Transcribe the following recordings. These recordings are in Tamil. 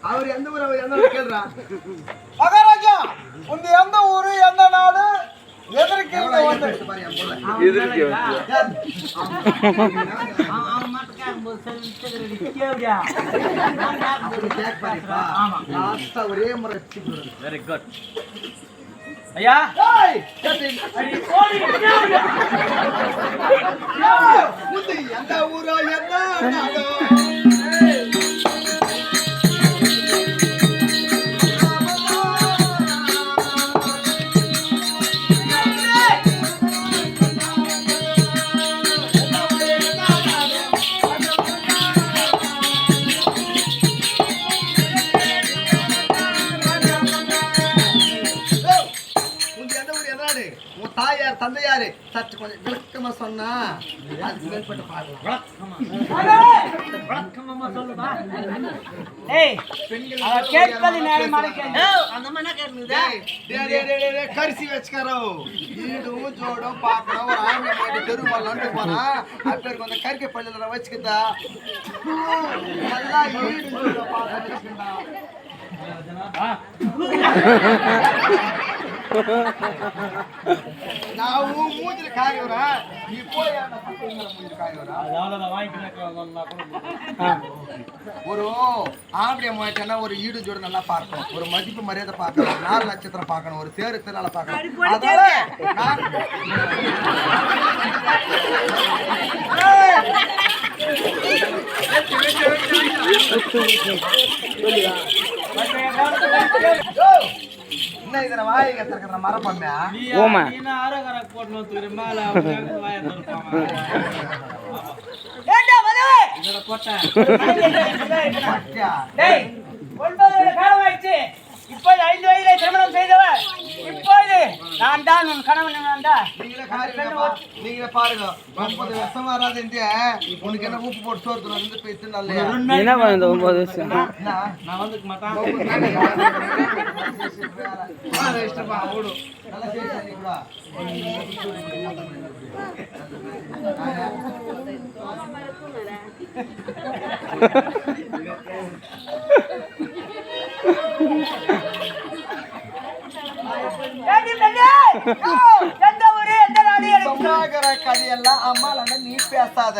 அவர் எந்த ஊர் அவர் என்ன கேள்றா மகாராஜா உங்க எந்த ஊரு எந்த நாடு எதற்கு ஒரே முறை வெரி குட் ஐயா எந்த ஊரோ எந்த நாடோ தாயார் தந்தையாரு சற்று கொஞ்சம் விளக்கமா சொன்னா அதுக்கு மேற்பட்டு பாடலாம். கரிசி வச்சுக்கிறோம் வீடும் ஜோடும் பாக்கணும் ஒரு ஆம்பளை மாட்டு தெருமல்லாண்டு போனா அப்பேருக்கு கொஞ்சம் கறிக்கை பள்ளியில வச்சுக்கிட்டா நல்லா வீடு ஜோடும் பாக்கணும். நான் மூஞ்சில காயுறா நீ போய் மூஞ்சில காயுறா ஒரு ஆம்பளை மாட்டேன்னா ஒரு ஈடு ஜோடு நல்லா பார்க்கணும் ஒரு மதிப்பு மரியாதை பார்க்கணும் 4 நட்சத்திரம் பார்க்கணும் ஒரு தேரு திருநாள பார்க்கணும் அதனால என்ன இதுல வாய் கத்துக்கிற மரப்பண்ணா ஓமா நீ அரகர போட்டு வந்துற மேல வாய் தரப்பாங்க ஏண்டா மதுவே இதர போட்ட டேய் 9 காலமாயிச்சு இப்போ 5 வயதிலே திருமணம் செய்தவர் இப்போது நான் தான் உன் கணவன் நான்டா நீங்களே பாருங்க 30 வருஷம் வராது இந்தியா உனக்கு என்ன உப்பு போட்டு சோறு வந்து பேசு நல்ல என்ன பண்ணது 9 வருஷம் நான் வந்துக்க மாட்டேன் இஷ்டமா ஓடு நல்லா பேசுறீங்களா கதையெல்லாம் அம்மால நீ பேசாத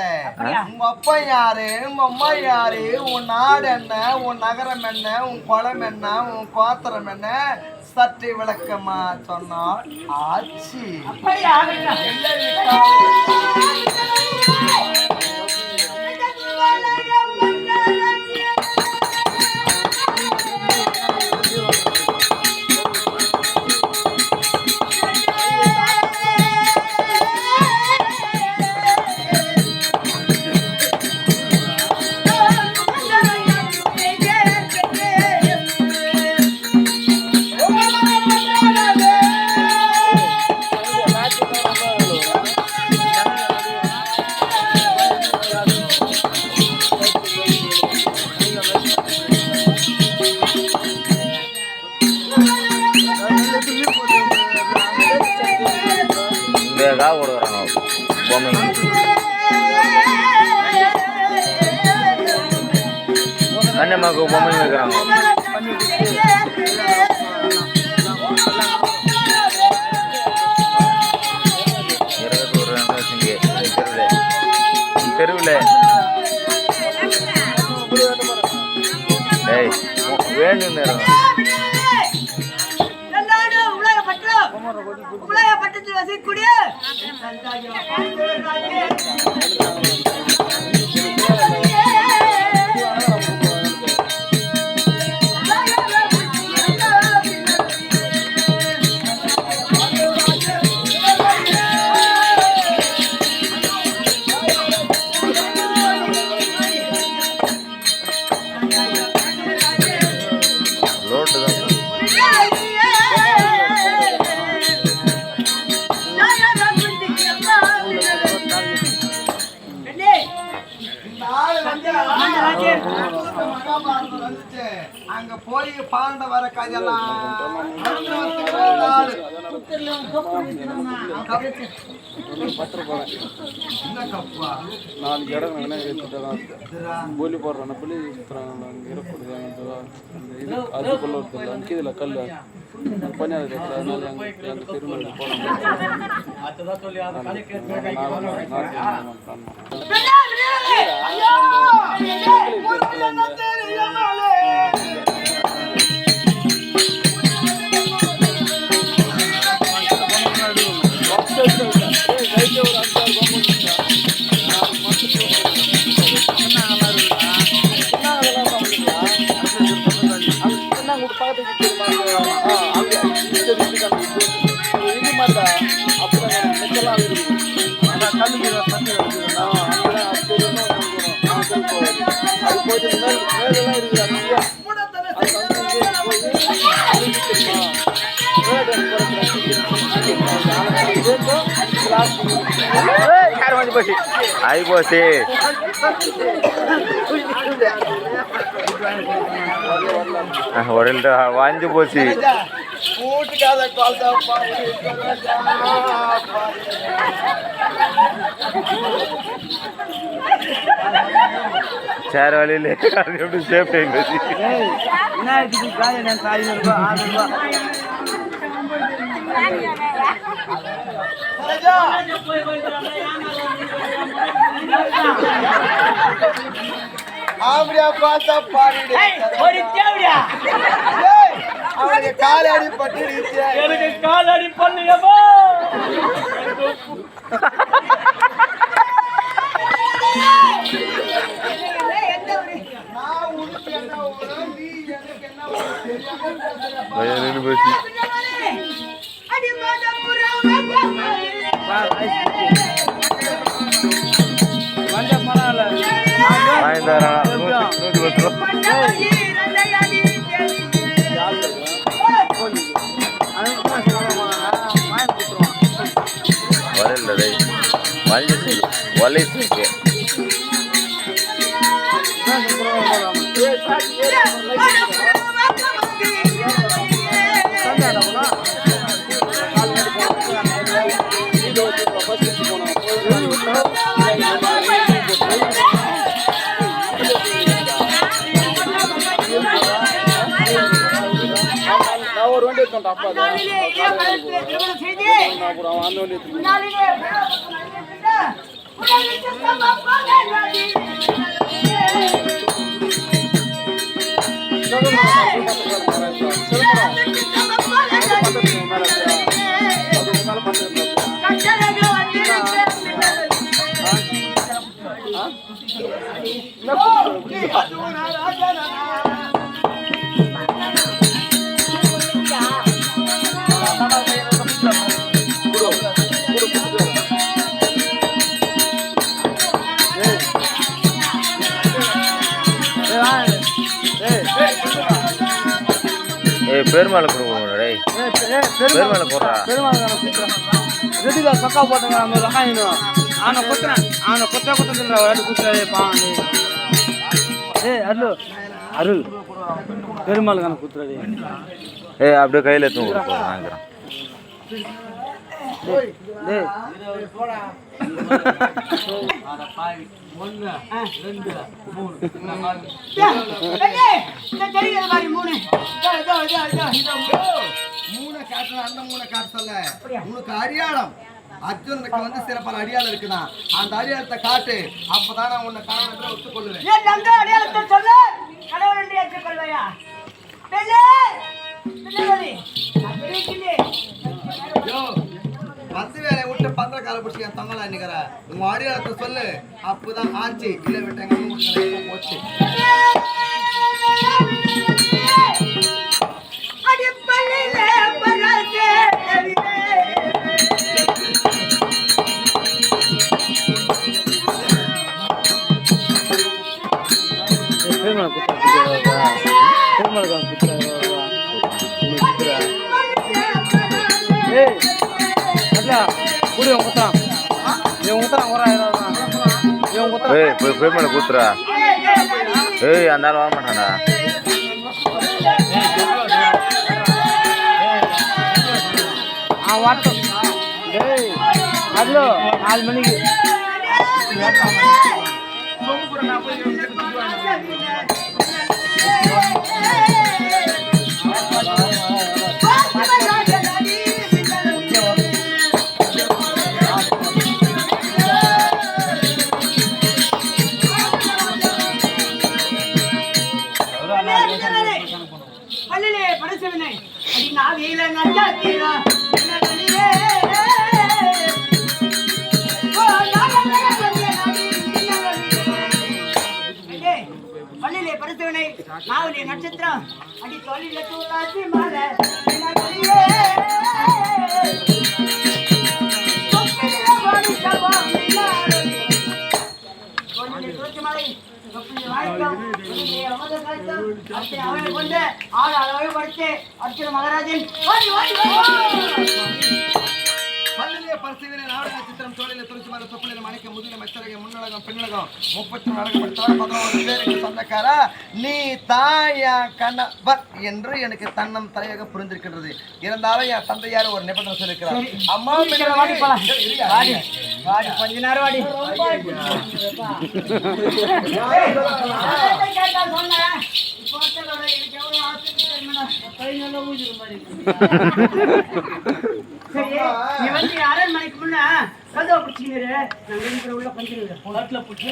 உங்க அப்பா யாரு உங்க அம்மா யாரு உன் நாடு என்ன உன் நகரம் என்ன உன் குளம் என்ன உன் கோத்திரம் என்ன சற்று விளக்கமா சொன்னால் ஆச்சு அண்ணமாக்கு பொம்மை வைக்கிறாங்க தெருவில் வேண்டும் நேரம் பட்டத்தில் வசிக்கக்கூடிய அங்க போய் பாண்ட வர கதையெல்லாம் என்ன கப்பா 4 இடம் போலி போடுறாங்க புள்ளி அதுக்குள்ள ஒருத்தர் அங்கீதில் கல் பணியாளர் அதனால எங்க திருமணம் అయిపోతే వరల్డ్ వాంచిపోసి చార్ వాली ఎప్పుడు సేఫ్ అయిపోయింది அப்படியா பார்த்தா பாடிடு அவனுக்கு கால் அடி பட்டு எனக்கு கால் அடி பண்ணுங்கப்பா பெருமாள் கொடுக்கணும் பெருமாள் போடுறா ரெடிగా పక్కా పోతాగా మీరు రకాయను ఆన కొత్త తింటారు వాడు కూర్చోలే పాండి అల్లు అరుల్ பெருமாள் கணக்கு குத்துறாடி அப்படியே கையில் எடுத்து வாங்குறேன் உனக்கு அடியாளம் அர்ஜுனனுக்கு வந்து சிறப்பான அடியாளம் இருக்குதான் அந்த அடியாளத்தை காட்டு அப்பதான் நான் உன்னை காரணத்தை ஒத்துக்கொள்ளுவேன் பத்து வேலை விட்டு பத்திர கால பிடிச்சி என் தங்கலா நிக்கிற உங்க அடியாளத்தை சொல்லு அப்பதான் ஆச்சு இல்லை விட்டாங்க போச்சு பெருமாள் கூத்துறா ஏய் அந்த ஆள் வாங்க மாட்டானா வாட்டம் டேய் அதுல 4 மணிக்கு பள்ளியிலே பரிசவினை அடி நாவில நஞ்சாத்தீரா பள்ளியிலே பரிசவினை நாவிலே நட்சத்திரம் அடி தொழில தூளாசி மாலை மகாராஜன் பல்லிலே பரிசீலனை நாவல நட்சத்திரம் தோளில துளசி மர சொப்பலில மணிக்க முதுகில மச்சரக முன்னழகம் பின்னழகம் 30 அழகு படுத்தவர 11 பேருக்கு சொந்தக்காரா நீ தாயா கணவர் என்று எனக்கு தன்னம் தலையாக புரிந்திருக்கின்றது. இருந்தாலும் என் தந்தையார் ஒரு நிபந்தனை சொல்லியிருக்கிறார். அம்மா வாடி கொஞ்ச நேரம் வாடி நீ வந்து அரண்மனைக்கு முன்ன கதவை பிடிச்சிங்க நாங்க உள்ள பஞ்சிருக்கோம் பிடிச்சி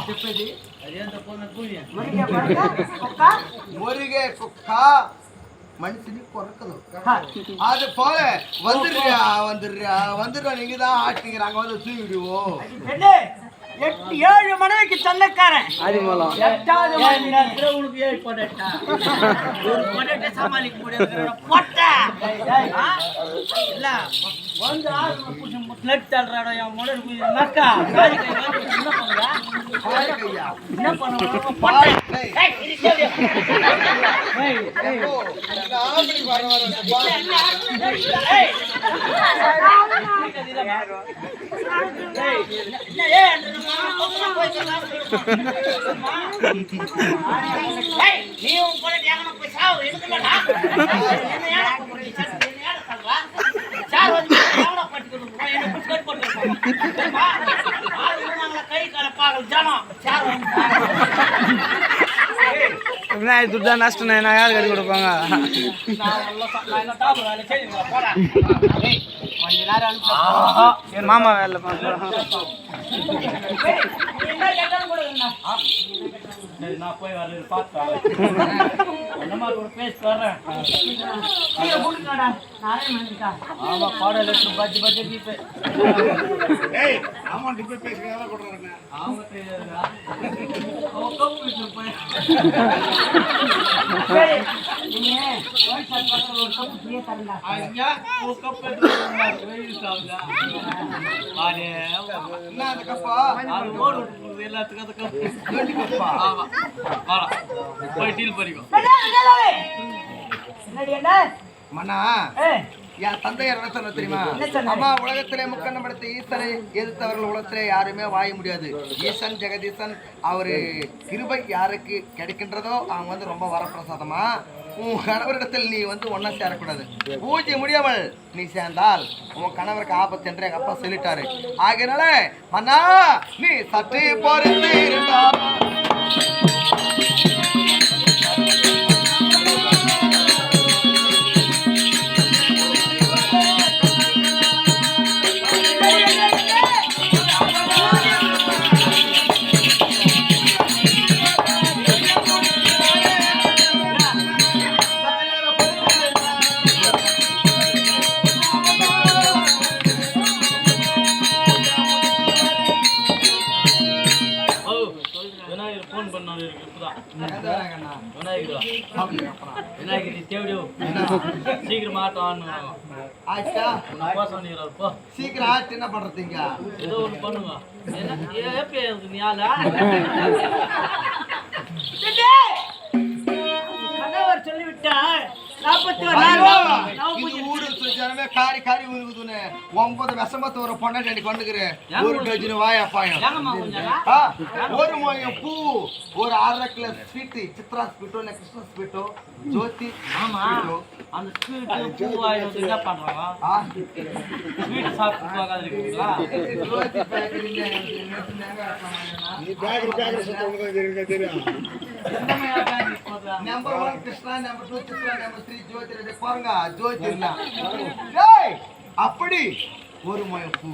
చెప్పేది முருகே కుక్క மனுஷனி கொறக்குது அது போல வந்துடுறா நீங்க தான் ஆட்டிங்க நாங்க வந்து தூக்கி விடுவோம் 7 மனைவிக்கு சொந்தக்காரன் எட்டாவது உனக்கு 7 போட்டா ஒரு போட்டா சமாளிக்க முடியாது இல்ல வந்து ஆறு புடிச்சு பிளட் தள்ளுறாடா என் முடல் மக்கா என்ன பண்ணுவோம் விநாயகர் துட்டா நஷ்டம் நான் யார் கட்டி கொடுப்பாங்க என் மாமா வேலை நான் போய் வரல பார்த்தேன் பேச வர்றேன் ஆமா பாடல் பஜ்ஜி பஜ்ஜி பீப்பே மன்னா என் தந்தையார் என்ன சொன்ன தெரியுமா? அம்மா உலகத்திலே முக்கண்ணம் படுத்த ஈசனை எதிர்த்தவர்கள் உலகத்திலே யாருமே வாய முடியாது. ஈசன் ஜெகதீசன் அவரு கிருபை யாருக்கு கிடைக்கின்றதோ அவங்க வந்து ரொம்ப வரப்பிரசாதமா. உன் கணவரிடத்தில் நீ வந்து ஒன்னா சேரக்கூடாது. பூஜை முடியாமல் நீ சேர்ந்தால் உன் கணவருக்கு ஆபத்து என்று எங்க அப்பா சொல்லிட்டாரு. ஆகையினால மன்னா நீ சற்று பொறுத்து இருந்தா சீக்கிரம் சீக்கிரம் என்ன பண்றீங்க? ஏதோ ஒண்ணு பண்ணுங்க. கணவர் சொல்லிவிட்டார் 41 நாள் ஜனமே காரி காரி உருகுதுன்னு 9 விஷமத்து ஒரு பொண்டாட்டி கொண்டுக்கிறேன். ஒரு டஜன் வாயா பாயம், ஒரு மொயம் பூ, ஒரு 1/2 கிலோ ஸ்வீட், சித்ரா ஸ்வீட்டோ இல்ல கிருஷ்ண ஸ்வீட்டோ, ஜோதி ஸ்வீட்டோ. அந்த ஸ்வீட் பூ வாயில என்ன பண்றாங்க? ஸ்வீட் சாப்பிட்டு போகாத இருக்கீங்களா? ஜோதி பேக்கரிங்க நீ பேக்கரி சுத்தம் தெரியும். Number 1 Krishna, number 2 Chitra, number 3 ஜோதி. ரெடி பாருங்க ஜோதி இல்ல. டேய் அப்படி ஒரு மொயம் பூ.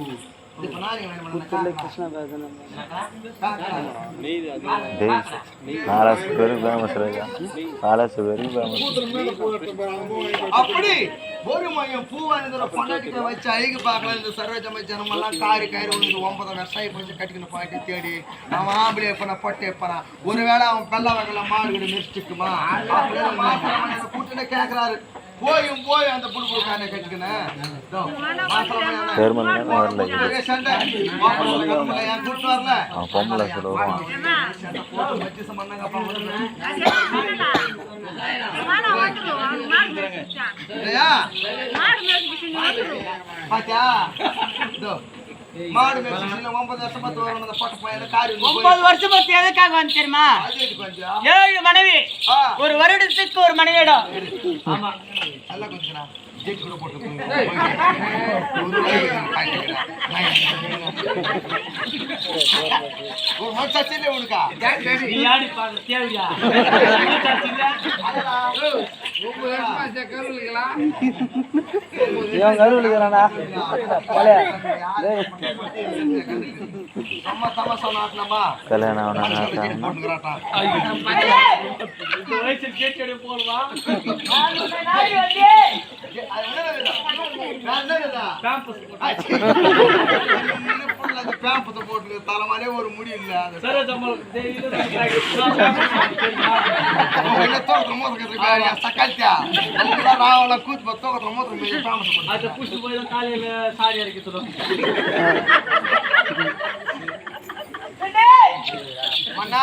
இப்ப நான் என்ன பண்ணேன்? கிருஷ்ணா அப்படி ஒரு மொயம் பூ பொண்டாட்டிட்ட வச்சு அழகு பார்க்கலாம். இந்த சரோஜமை ஜனமெல்லாம் காரி காரி வந்து 9 வருஷம் போச்சு கட்டிக்கணும் பாட்டி தேடி அவன் ஆம்பளை எப்பனா பொட்டை எப்பனா ஒருவேளை அவன் பெல்ல வகையில மாடு கிட்ட மிரிச்சுக்குமா கூட்டுன்னு கேட்கறாரு. போயும் போய் அந்த புடுப்புடுக்கான கட்டிக்கணும் கூட்டு வரல பாத்தியா மாடு மேய்ச்சி 9 வருஷம் பத்து வரும் அந்த பொட்ட பையன் காரி 9 வருஷம் பத்தி எதுக்காக வந்து தெரியுமா? 7 மனைவி, ஒரு வருடத்துக்கு ஒரு மனைவியிடம். ஆமா நல்லா கொஞ்சம் ஜெயிச்சு கூட போட்டு உனக்கா தேவையா போட்டு தலைமாலே ஒரு முடி இல்ல சக்காத்தியா ராவெல்லாம் கூத்து தோக்கத்துல மூத்த புஷ்டு போய் காலையில சாரி அரைக்கிறோம். மன்னா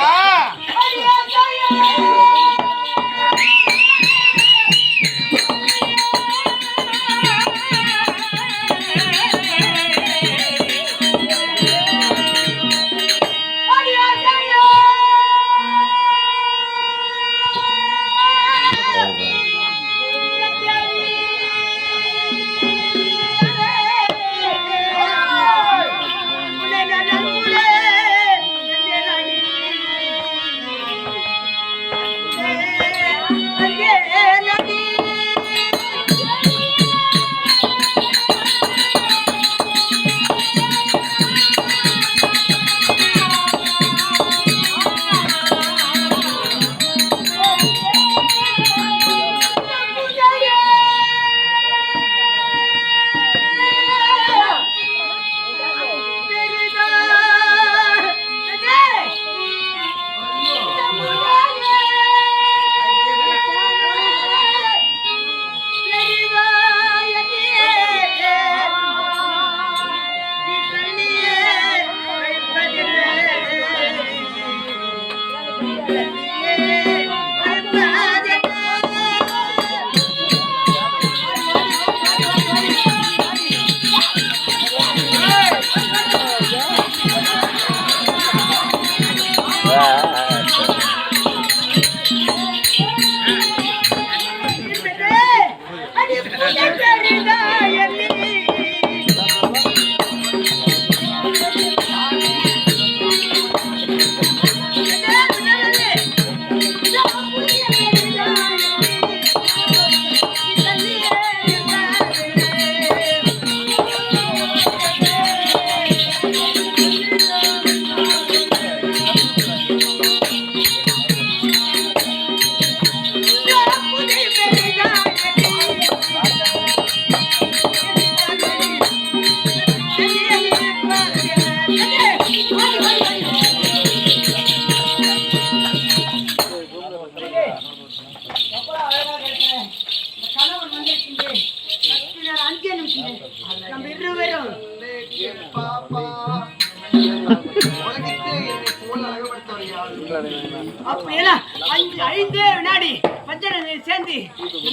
அப்படியெல்லாம் 5 வினாடி மஞ்சள் சேர்ந்து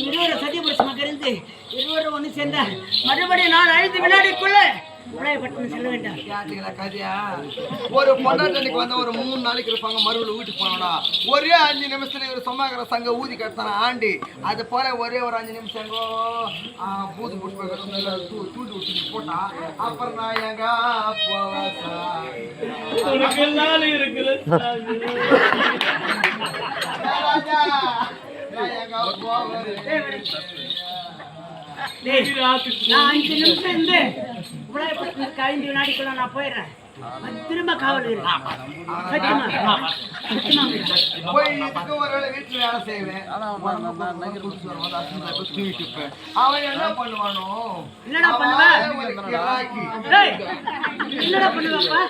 இருவரை சத்தியபுரத்து மக்கள் இருந்து இருவரும் ஒன்று சேர்ந்த மறுபடியும் நான் 5 வினாடிக்குள்ள செல்ல வேண்டாம். கதையா ஒரு பொண்டாட்டனுக்கு வந்து ஒரு 3 நாளைக்கு இருப்பாங்க, மறுபடியும் வீட்டுக்கு போனோம்னா ஒரே 5 நிமிஷத்துல ஒரு சொமாக்கிற சங்க ஊதி கட்டான ஆண்டி அது போல ஒரே ஒரு 5 நிமிஷம் பூது தூண்டு விட்டு போட்டா அப்புறம் நான் எங்க நான் 5 நிமிஷம் இருந்து 5 வினாடிக்குள்ள நான் போயிடுறேன். திரும்ப காவல் போய் ஒரு வீட்டுல வேலை செய்வேன். அவன் என்ன பண்ணுவானோ என்னடா பண்ணுவேன் என்னடா பண்ணுவாப்பா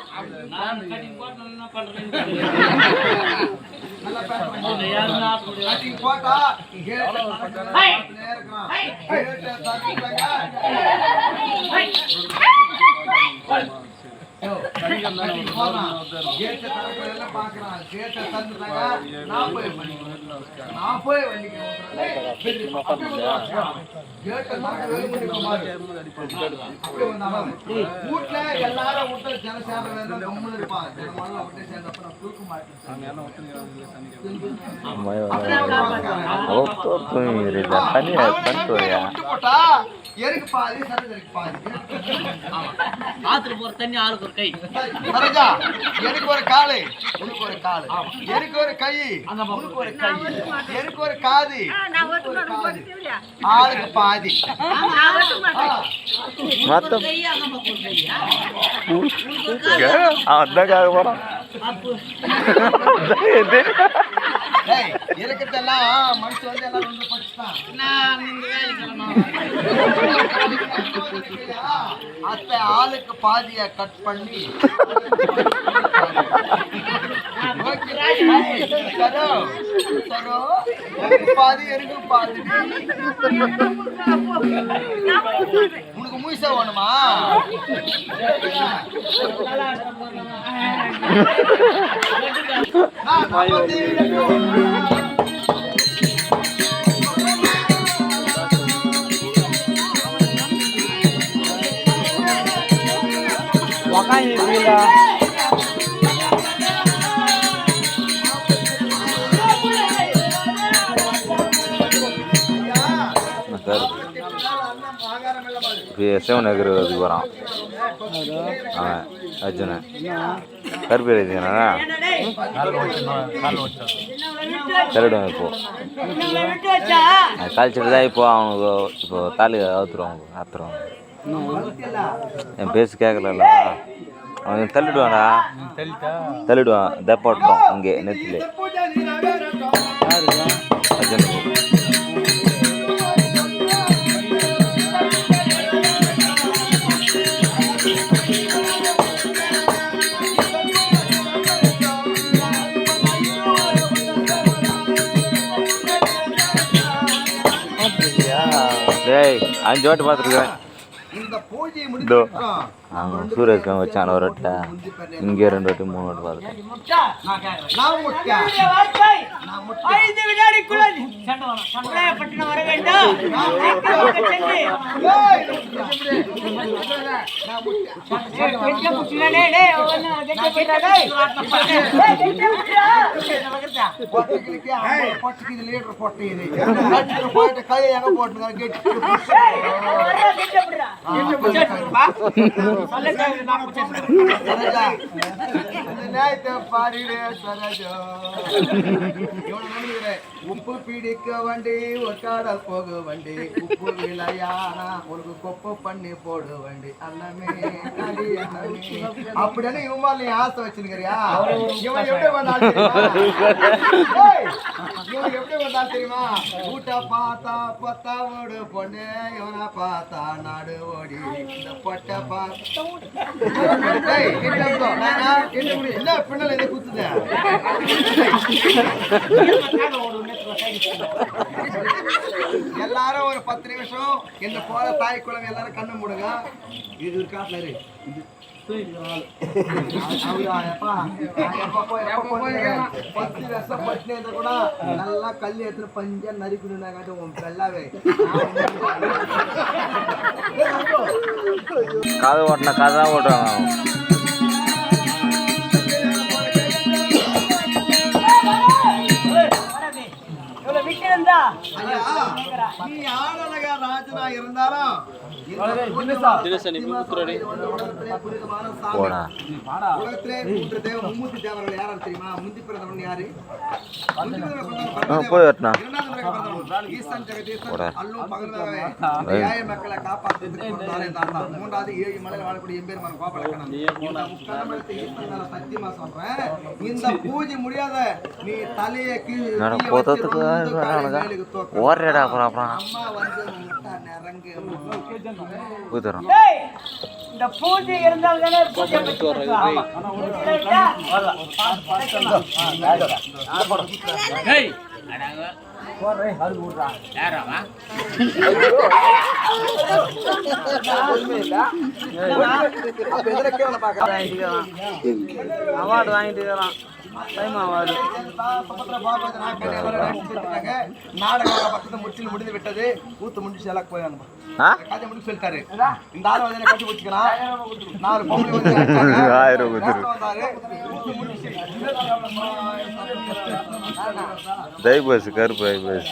போட்டா வீட்டுல எல்லாரும் விட்டு ஜனசேவை கம்முன்னு இருப்பாங்க. எனக்கு பாதி சரஜருக்கு பாதி ஆத்துல போற தண்ணி ஆளுக்கு ஒரு கை சரஜா எனக்கு ஒரு காலு உனக்கு ஒரு காலு எனக்கு ஒரு கை உனக்கு ஒரு கை எனக்கு ஒரு காது ஆளுக்கு பாதி இருக்கிறதெல்லாம் மனுஷன் வந்து எல்லாம் ரொம்ப படிச்சுட்டான். அத்தை ஆளுக்கு பாதிய கட் பண்ணி பாதி எனக்கு பாதி உனக்கு முயசா வேணுமா? சிவநகர் வரான் அவன் அர்ஜுன கருப்பு எழுதினா கருவிடுவான். இப்போ கழிச்சிட்டு தான் இப்போ அவனுக்கு இப்போ தாலி அவுத்துருவாங்க ஆத்துருவாங்க. என் பேசு கேட்கல அவன் தள்ளிடுவான்டா தள்ளிடுவான் தப்பாட்டோம் இங்கே நெத்திலே அர்ஜுனுக்கு. டேய் 5 வாட்டி பார்த்துருக்கேன். சூரஜ் வச்சான் ஒரு வாட்டை இங்கே 2 வாட்டி 3 வாட்டி பார்த்துட்டேன். வர வேண்டும். உப்பு பிடிக்க வண்டி ஒரு கடல் போக வண்டி உப்பு விளையானா ஒரு கொப்பு பண்ணி போடு வண்டி அண்ணமே அப்படின்னு இவன் நீ ஆசை வச்சிருக்கிறியா? இவன் எப்படி வந்தாலும் இவன் எப்படி வந்தாலும் தெரியுமா? ஊட்ட பார்த்தா பத்தா ஓடு பொண்ணு இவனை பார்த்தா நாடு ஓடி இந்த பொட்டை பார்த்தா என்ன பின்னல் இதை குத்துத எல்லாரும் ஒரு 10 நிமிஷம் இந்த போற தாய் குழந்தை எல்லாரும் கண்ணு மூடுங்க. இது ஒரு காட்டுல కూడా నల్లా కళ్ళు ఎత్తున పంజ నరికినాకంటే పెళ్ళావే కాదు కొట్టిన కథ కొట్టాను நீ ஆடலக ராஜனா இருந்தாலும் தினேசன் இப்ப புத்திரடி போடா உலகத்திலே மூன்று தேவன் மும்மூர்த்தி தேவர்கள் யாரு தெரியுமா? முந்தி பிறந்தவன் யாரு? போய் வெட்டினா ஈசன் ஜெகதீசன் அல்லும் பகல்வாகவே நியாய மக்களை காப்பாற்றுவதற்கு மூன்றாவது 7 மலையில் வாழக்கூடிய எம்பெருமான் கோபாலக்கண்ணன். சத்தியமா சொல்றேன், இந்த பூஜை முடியாத நீ தலையை ஓடுறா அப்புறம் அம்மா வந்து நிறங்கு இந்த பூஜை இருந்தால் தானே பூஜை அவார்டு வாங்கிட்டு இருக்கிறான் நாடகம் முற்றிலும் முடிந்து விட்டது. ஊத்து முடிச்சு எல்லாம் போயாங்க கதை முடிச்சு சொல்லிட்டாரு. இந்த ஆள் வந்து கட்டி முடிச்சுக்கலாம் 4 பொம்பளை தை பஸ் கருப்பு தை bus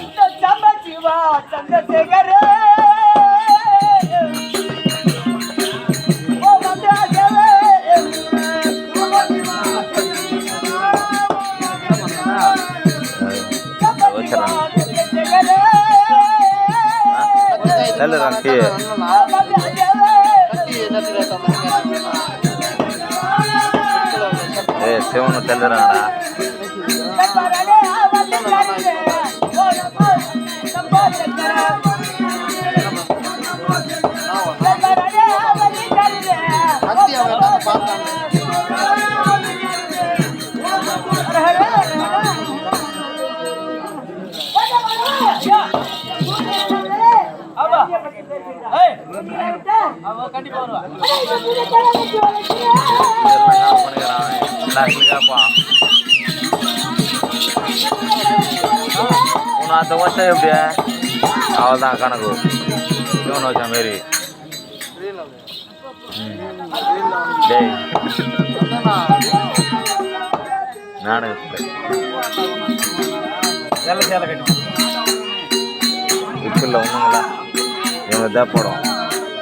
Ranki. Seono tellerana. Atau what's up dia? Awal tak kan aku. Cuma macam Mary. Deh. Nada. Jalan kan. Itulah umumlah. Yang ada porong,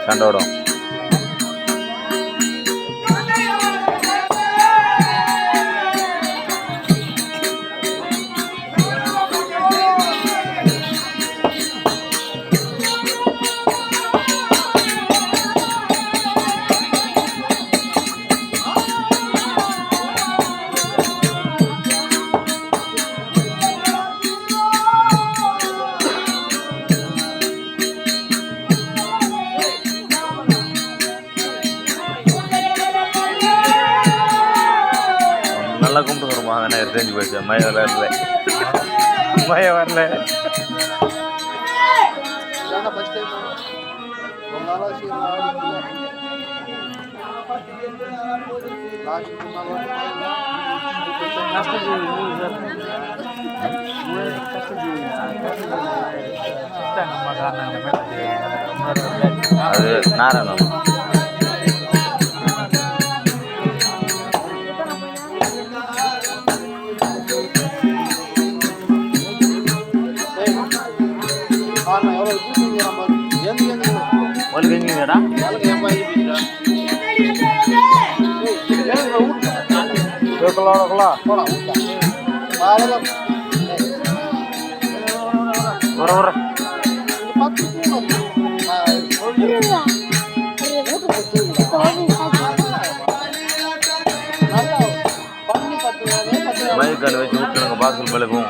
sandorong. நல்லா கும்பிட்டு வருமா வேணா தெரிஞ்சு போயிடுச்சு மழை வரல மழை வரல அது நாராயணம் மயில்காடு வச்சு விட்டுருங்க பாக்ஸில் பழகும்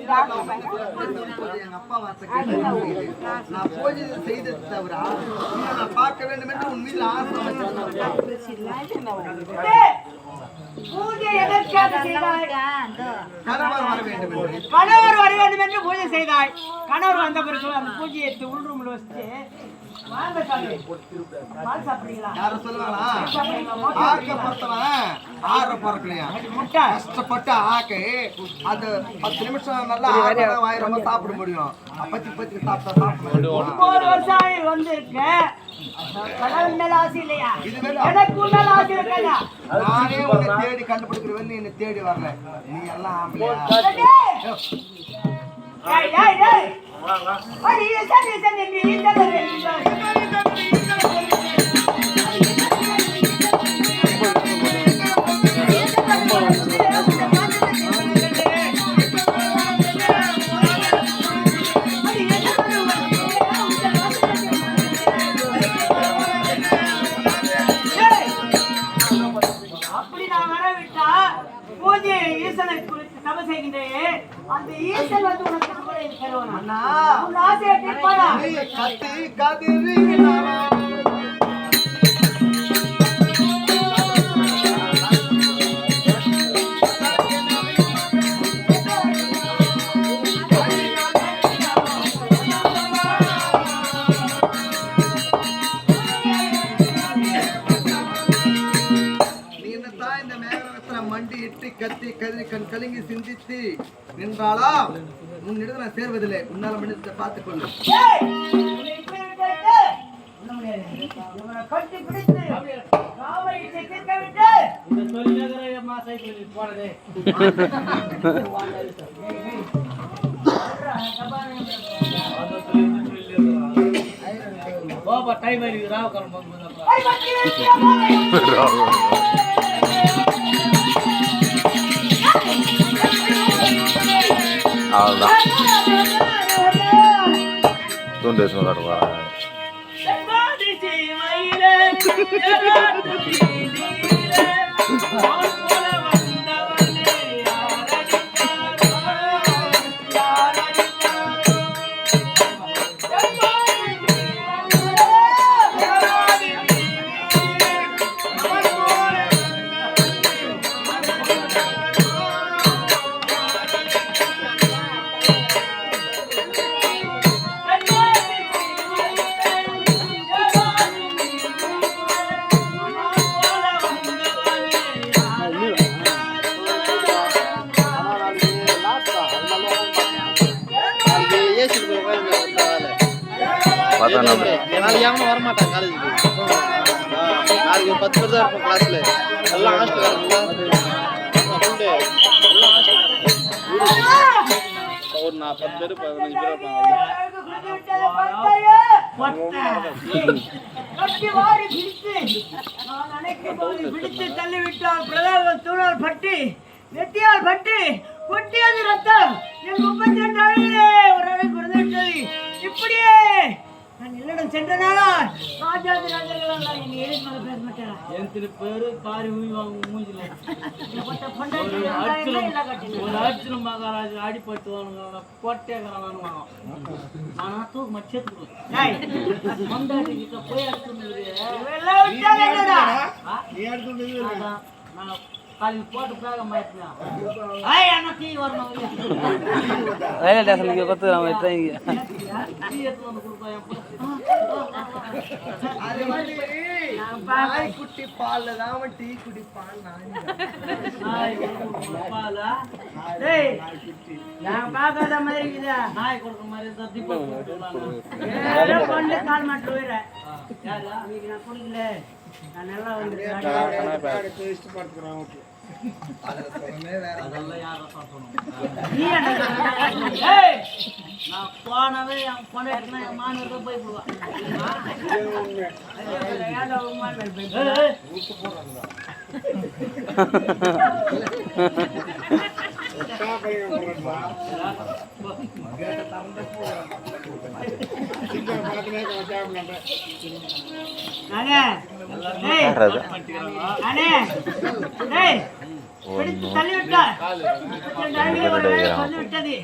எங்க அப்பா வார்த்தை கேட்டு நான் பூஜை செய்தது தவிர நான் பார்க்க வேண்டும் என்று உன் மீது ஆசை பூஜை எதற்காக செய்தாய்? கணவர் வர வேண்டும் என்று கணவர் வர வேண்டும் என்று பூஜை செய்தாய். கணவர் வந்த பிறகு அந்த பூஜையை எடுத்து உள் ரூம்ல வச்சுட்டு வாங்க சாமி, பால் சாப்பிடுறீங்களா? யாரும் சொல்லுவாங்களா ஆக்க பொறுத்தவன் ஆற பொறுக்கலையா முட்டை கஷ்டப்பட்டு ஆக்கு அது 10 நிமிஷம் நல்லா ஆயிரமா சாப்பிட முடியும். பத்தி சாப்பிட்டா சாப்பிட முடியும். 9 வருஷம் ஆகி வந்திருக்கேன். கடவுள் மேல ஆசை இல்லையா? எனக்கு மேல ஆசை இருக்காயா? நானே உன்னை தேடி கண்டுபிடிக்கிறவன் நீ என்னை தேடி வரல. நீ எல்லாம் ஆம்பளையா? ஏய் ஏய் ஏய் அடி சரி நீ அப்படி நான் வரவிட்டா பூஜை ஈசனை குறித்து சபை செய்கின்றேன். அந்த ஈசன் வந்து உனக்கு கூட இருக்கிறவன் அண்ணா உன் ஆசையை கேட்பானா? நீ கத்தி கதிரினாரா மண்டி இட்டு கத்தி கதிரி கண் கலங்கி சிந்தித்து நின்றாளா உன்னிடம் நான் சேர்வதில்லை. உன்னால மனிதத்தை பார்த்துக் கொள்ளு. கட்டி பிடித்து காவை கேட்க விட்டு டைம் அவ்வளோதான் தூண்டு காட்டுவா வரமாட்டான் காலேஜுக்கு. நாளைக்கு 10 பேர் தான் இருப்போம் கிளாஸ்ல. எல்லாம் ஹாஸ்டல் ஒரு 10 பேர் 15 பேர் இருப்பாங்க. தள்ளிவிட்டால் பிரதாபம் தூணால் பட்டி நெட்டியால் பட்டி கொட்டியது ரத்தம் என் 32 அழியிலே ஒரு அறை குறைந்துவிட்டது. இப்படியே நான் இல்லடம் சென்றனாலா ராஜாதி ராஜர்கள் என் ஏழு மேல பேச மாட்டேன். என் பேரு காரி வாங்க மூஞ்சில ஒரு அர்ஜுன மகாராஜ் அடிப்பட்டு போட்டேங்கிறான். ஆனா தூக்கு மச்சத்துக்கு மந்தாட்டி கிட்ட போய் காலையில் போட்டு பேக மாட்டேன். டீ வரணும் ரயில்வே ஸ்டேஷனுக்கு கொத்துக்கிறான் டீ எடுத்து வந்து கொடுப்பான். குட்டி பால்ல தான் டீ குடிப்பான். நான் பார்க்காத மாதிரி இருக்குதா? நாய் கொடுக்குற மாதிரி கொண்டு கால் மாட்டு போயிடுறேன். இன்னைக்கு நான் குடிக்கல, நான் நல்லா வந்து நான் போனவே என் பொண்ணு என் மாநில போய் போடுவான். பிடித்து தள்ளிவிட்டார். 32 அடிகளை ஒரு வேளை சொல்லிவிட்டது.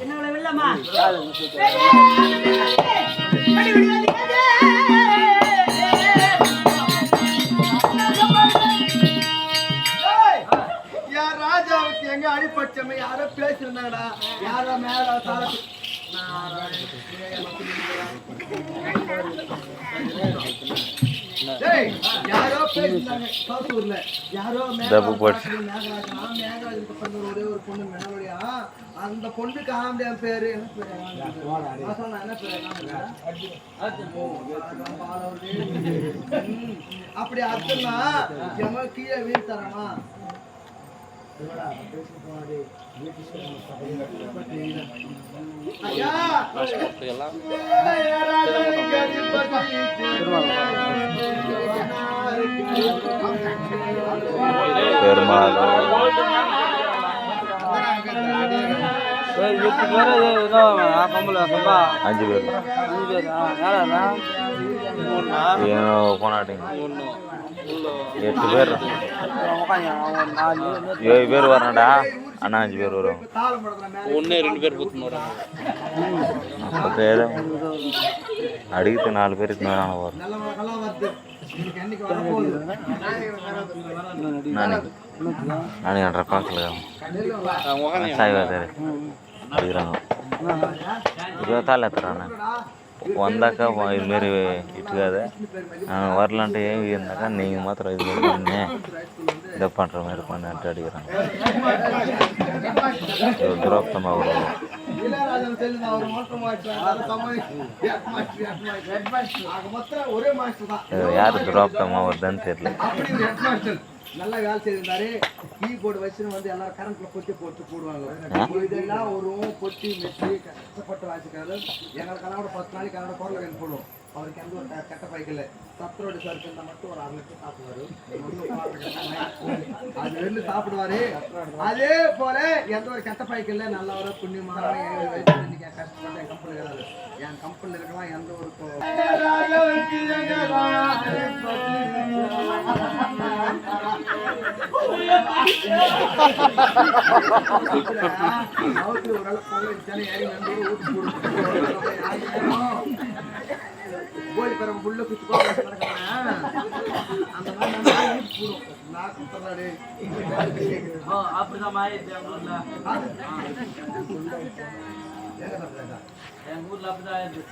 என்னோட வெள்ளமா யார் ராஜாவுக்கு எங்க அடிப்பட்சமே யாரோ பேசிருந்தாங்கடா. யாரோ மேல யாரோ பேசிருந்தாங்க சாத்தூர்ல. யாரோ மேகராஜனுக்கு பிறந்த ஒரே ஒரு பொண்ணு மேலோடியா. அந்த பொண்ணுக்கு ஆம்படியான் பேரு என்ன பேரு? என்ன பேரு? அப்படி அர்த்தம்னா எம கீழே வீழ்த்தரமா? ஐயா பெருமாள் 5 பேர் ஏனோ போனாட்டிங்க 8 பேர் 7 பேர் வரணும்டா. அண்ணா 5 பேர் வருவாங்க. 2 பேர் கூத்துன்னு அடிக்கிறது 4 பேருக்கு மேலே வரும். நானே என்ற பார்க்கல சாய்வாதாரு அடிக்கிறாங்க. 20 எத்துறாண்ணே வந்தாக்கா இதுமாரி இட்டுக்காத நான் வரலான்ட்டு இருந்தாக்கா நீங்கள் மாத்திரம் இதுமாரி பண்ணு இதை பண்ணுற மாதிரி பண்ணுன்ட்டு அடிக்கிறாங்க. துரோப்தமாக வரும். யார் துரோப்தமாக வருதுன்னு தெரியல. நல்லா வேலை செய்திருந்தாரு. கீபோர்டு வச்சுன்னு வந்து எல்லாரும் கரண்ட்ல கொட்டி போட்டு போடுவாங்க. இதெல்லாம் ஒரு பொட்டி மெட்டி கஷ்டப்பட்டு வாசிக்காரு. எங்களுக்கெல்லாம் கூட 10 நாளைக்கு அதோட குரல கண் போடுவோம். அவருக்கு எந்த ஒரு கெட்ட பைக்கல சத்தரோட சருக்கு இருந்தால் மட்டும் ஒரு 1 லிட்டர் சாப்பிடுவாரு. அது 2 சாப்பிடுவாரு. அதே போல எந்த ஒரு கெட்ட பைக்கல நல்ல ஒரு புண்ணியமான இன்னைக்கு கஷ்டப்பட்டு என் கம்பெனி கிடையாது. என் கம்பெனியில் இருக்கலாம் எந்த ஒரு கோழி பரவ புள்ள குத்து அந்த மாதிரி அப்படிதான் மாறிடுச்சு எங்க ஊர்ல அப்படிதான் ஆயிடுச்சு.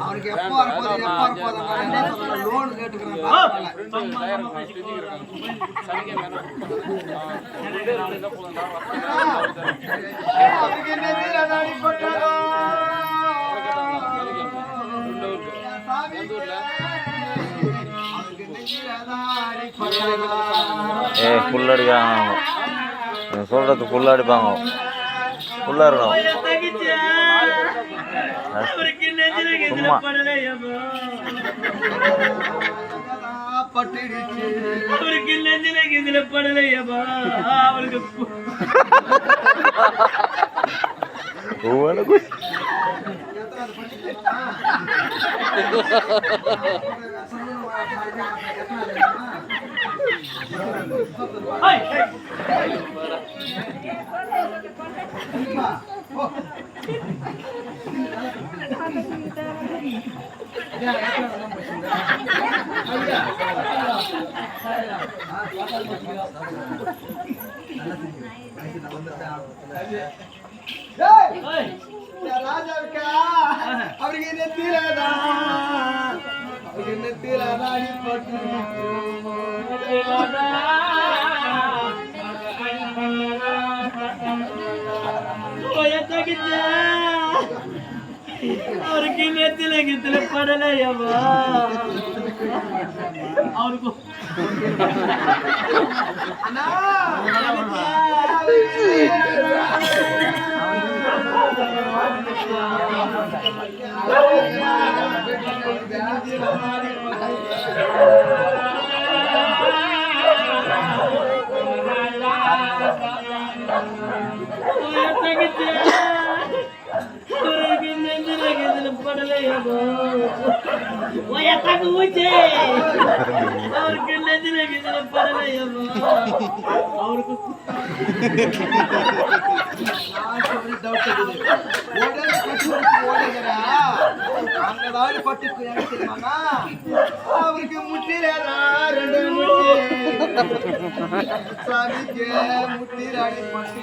அவனுக்கு எப்போ வரப்போது லோன் கேட்டுக்கிறான். ஃபுல் அடிக்கிறாங்க. சொல்றது ஃபுல்லாக அடிப்பாங்க. ஃபுல்லாக இருக்கணும். சும்மா அவருக்கு நெஞ்சில கிதில படலையப்பா அவருக்கு ராஜாவுக்கா அவருக்கு நெத்திலதான் அவருக்கு நெத்திலதான் அடிப்பட்டு அவருக்கு நெத்தில கித்தில படலையவா அவருக்கு அண்ணா அவருக்கு நெஞ்சில கிதில படலையோ அவருக்கு அங்கதான் பட்டு தெரியுமாங்க அவருக்கு முட்டிரா 2 முட்டி சாமிக்கு முட்டிராடி பட்டு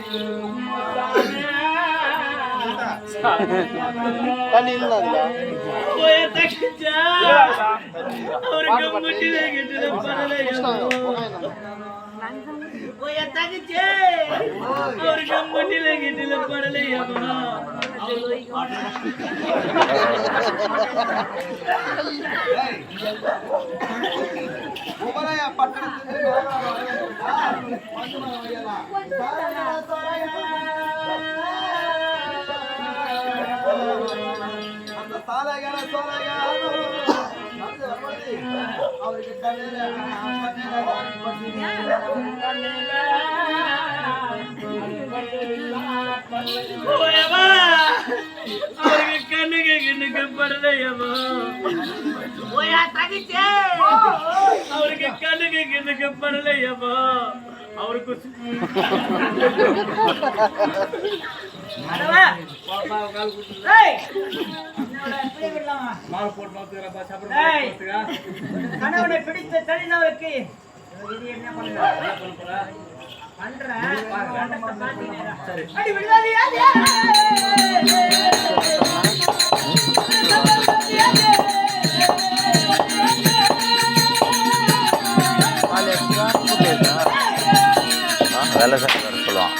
தண்ணி இல்ல போய் தக்கிச்சா அவருக்கு முட்டில கிதில படலையோ போய் தக்கிச்சே அவருக்கு முட்டில கிதில படலையோ உமரையா பட்டணத்துக்கு அந்த சாலையான அவருக்கு அவருக்கு கண்ணுக்கு படலையோ அவருக்கு கண்ணுக்கு படலையோ அவருக்கு கணவனை பிடித்த தனிநபருக்கு என்ன வேலை செய்ய சொல்லுவான்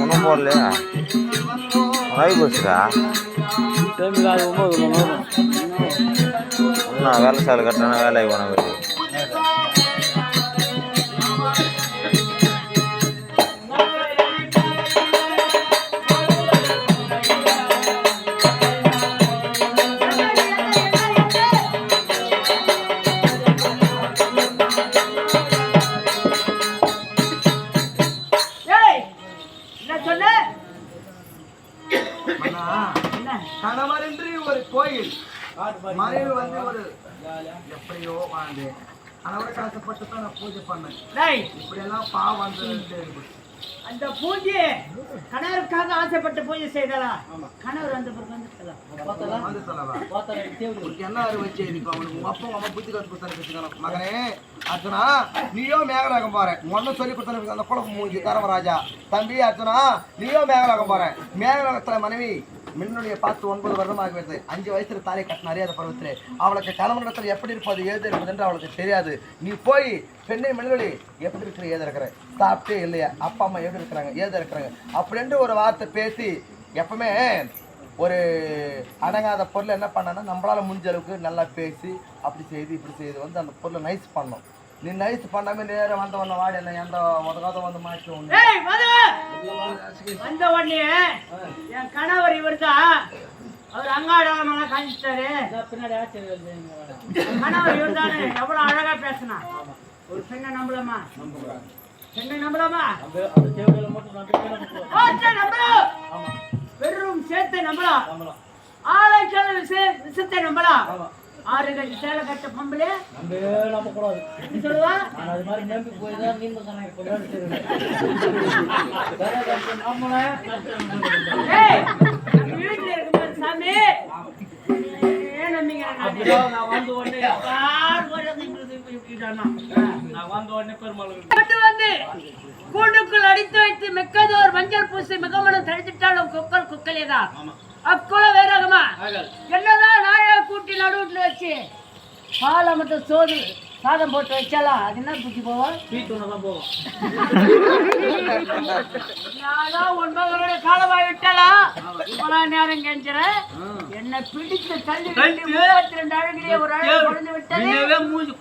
ஒன்றும் போடலையா வாய் போச்சுக்கா நான் வேலை சாலை கட்டினா வேலைக்கு போனது கணவரின்றி ஒரு கோயில் மனைவி வந்து ஒரு எப்படியோ வாழ்ந்து கணவரை காசப்பட்டு தான் நான் பூஜை பண்ணேன் இப்படி எல்லாம் பாவம் வந்து அந்த பூஜை கணவருக்காக ஆசைப்பட்டு பூஜை செய்தலா கணவர் அந்த வந்து சொல்லவா உனக்கு என்ன அறிவு வச்சு அவனுக்கு உங்க அப்பா அம்மா புத்தி கற்று கொடுத்தாரு மகனே அர்ஜுனா நீயோ மேகராகம் போற ஒன்னும் சொல்லி கொடுத்தாரு அந்த குழப்பம் மூஞ்சி கரமராஜா தம்பி அர்ஜுனா நீயோ மேகராகம் போற மேகராகத்துல மனைவி மின்னுடைய பார்த்து 9 வருடமாக வருது. 5 வயசுல தாலி கட்டின அறியாத பருவத்திலே அவளுக்கு கணவனிடத்தில் எப்படி இருப்பது ஏது இருப்பது என்று அவளுக்கு தெரியாது. நீ போய் பெண்ணை மின்னொலி எப்படி இருக்கிற ஏது இருக்கிற சாப்பிட்டே இல்லையா, அப்பா அம்மா எப்படி இருக்கிறாங்க ஏது இருக்கிறாங்க அப்படின்ட்டு ஒரு வார்த்தை பேசி எப்பவுமே ஒரு அடங்காத பொருள் என்ன பண்ணனா நம்மளால முடிஞ்ச அளவுக்கு நல்லா பேசி அப்படி செய்து இப்படி செய்து வந்து அந்த பொருளை நைஸ் பண்ணணும். நீ நைஸ் பண்ணாம நேரம் வந்தவன வாடி என்ன எந்த உதகாத வந்து மாற்றி வந்த உடனே என் கணவர் இவர் தான். அவர் அங்காடமெல்லாம் காமிச்சிட்டாரு. கணவர் இவர் தானே. எவ்வளவு அழகா பேசினா. ஒரு பெண்ணை நம்பலாமா? பெண்ணை நம்பலாமா? வெறும் சேர்த்தை நம்பலாம். ஆளாய்ச்சால விஷத்தை நம்பலாம். 6 கட்சி சேலை கட்ட பொம்பளை சொல்லுவா. வீட்டுல இருக்கும்போது சாமி ஏன் நம்பிங்க வந்து கூண்டுக்குள் அடித்து வைத்து மிக்கதோர் மஞ்சள் பூசி மிகமனம் தடுத்துட்டாலும் குக்கல் குக்கலேதான் அக்குல வேறாகமா என்னதான் நாயை கூட்டி நடுவுல வச்சு பாலை மட்டும் சோறு சாதம் போட்டு வச்சாலாம் அது என்ன குச்சி போவோம் போவோம். நான் 9 காலமாய் விட்டாலாம் இவ்வளவு நேரம் கெஞ்சுறேன். என்னை பிடித்து தள்ளி 32 அழகிலே ஒரு அழகு குறைந்து விட்டது. மூஞ்சி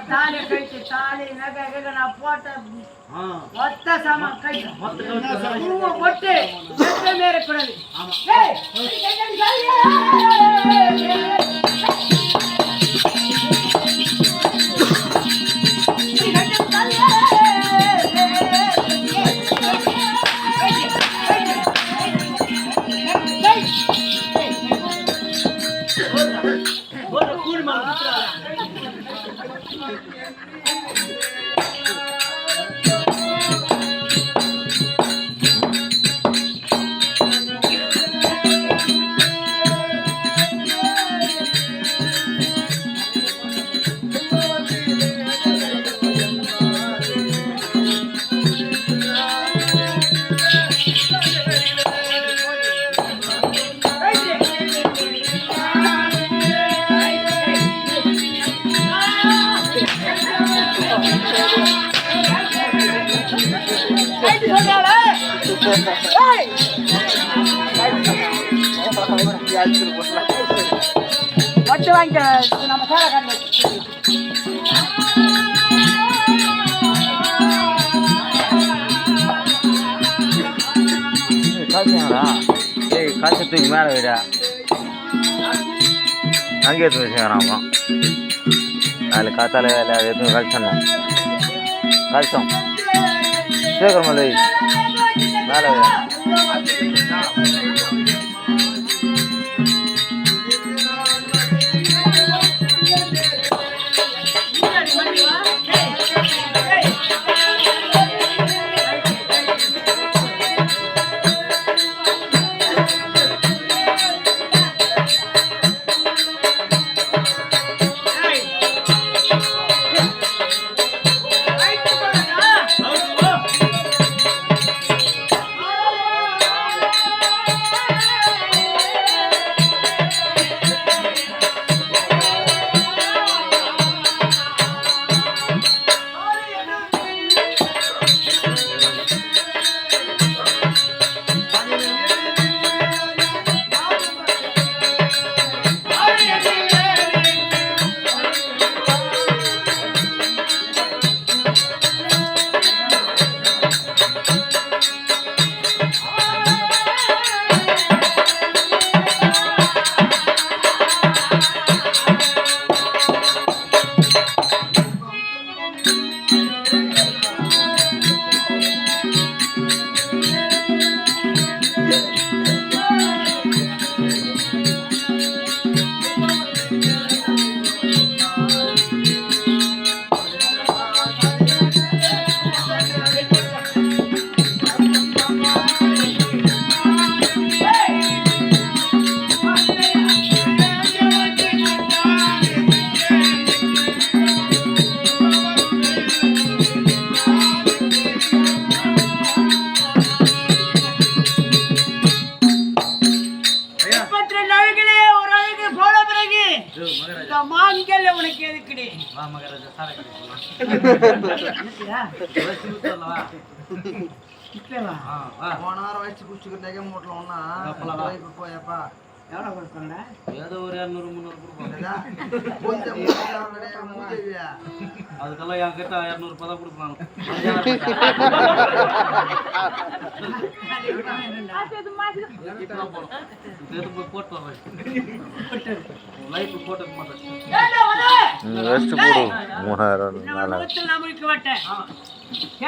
தாலி கழிச்சு தாலி நகை நான் போட்ட மொத்த சாமான் கழிச்சு போட்டு மேறக்கூடாது. பட்டு வாங்கிக்க இது நம்ம சேலை காட்டு காய்ச்சாங்களா ஏய் காய்ச்ச தூக்கி மேலே விடா அங்கே எடுத்து வச்சுக்கிறான் அதில் காத்தால வேலை அது எடுத்து கழிச்சோம் கழிச்சோம் சீக்கிரமா வை மேலே விடா உனக்கு எதுக்குடி போன வாரம் வச்சு குடிச்சுக்கிட்டே மூட்டில் ஒன்னா போயப்பா எவ்வளோ கொடுக்கணும் ஏதோ ஒரு 200 300 கொடுப்போம் அதுக்கெல்லாம் என் கிட்ட 200 ரூபாய் தான் கொடுக்கலாம் போட்டு வரேன் லைஃப் போட்டு மாட்டேன் ரெஸ்ட் போடு 3000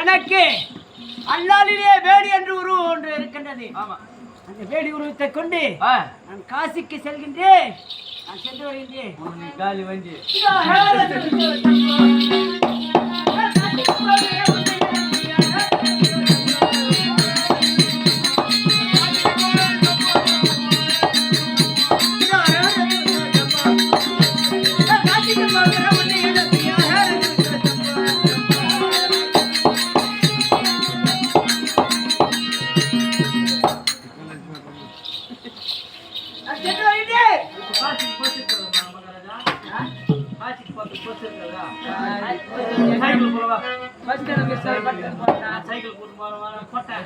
எனக்கு அல்லாலிலே வேடி என்று உருவம் ஒன்று இருக்கின்றது. அந்த வேடி உருவத்தை கொண்டு நான் காசிக்கு செல்கின்றேன். நான் சென்று வருகின்றேன். காலி வண்டி சைக்கிள் போட்டு போட்டேன்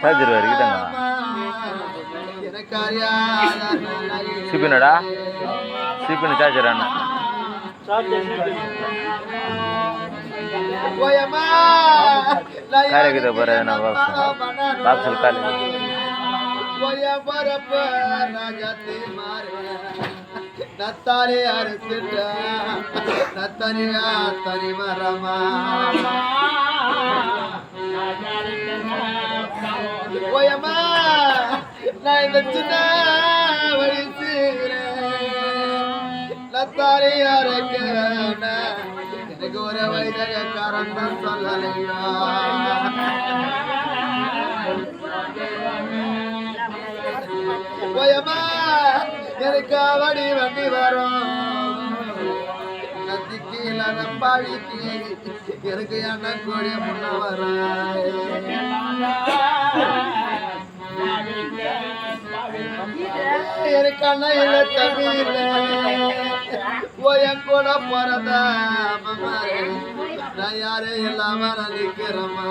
சார்ஜர் வரைக்கிட்டாங்க எனக்கு அறியாத சிபினடா சிபின் சார்ஜர் அண்ணா போயம்மா காரைக்கிட்ட போகிற நான் பாக்ஸில் காலை போய பரப்ப ராஜாத்தி மாறு நத்தாரி அறுத்துட்ட நத்தனியா தனி மரமா போயம்மா நான் இந்த சின்ன வயசுல நத்தாரி அறுக்க எனக்கு ஒரு வைத்தியக்காரன் தான் சொல்லலையா போயம்மா எனக்கு அவடி வண்டி வரும் நத்திக்கு இல்லாத பாடிக்கு எனக்கு என்ன கூடிய முன்ன வர எனக்கு அண்ணா இல்ல தம்பி இல்ல போயன் கூட போறத நான் யாரே இல்லாம நான் நிக்கிறேம்மா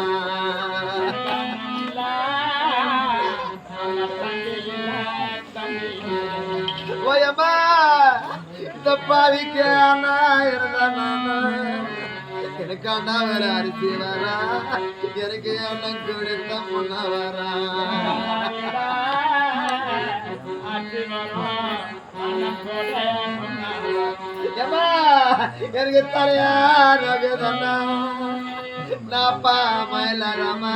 போயம்மா இந்த பாவிக்கு அண்ணா இருந்தா எனக்கு அண்ணா வேற அரிசி வரா எனக்கு அண்ணன் கொடுத்த முன்ன வரா எனக்கு தலையா நகதண்ணா நாப்பா மயிலாரம்மா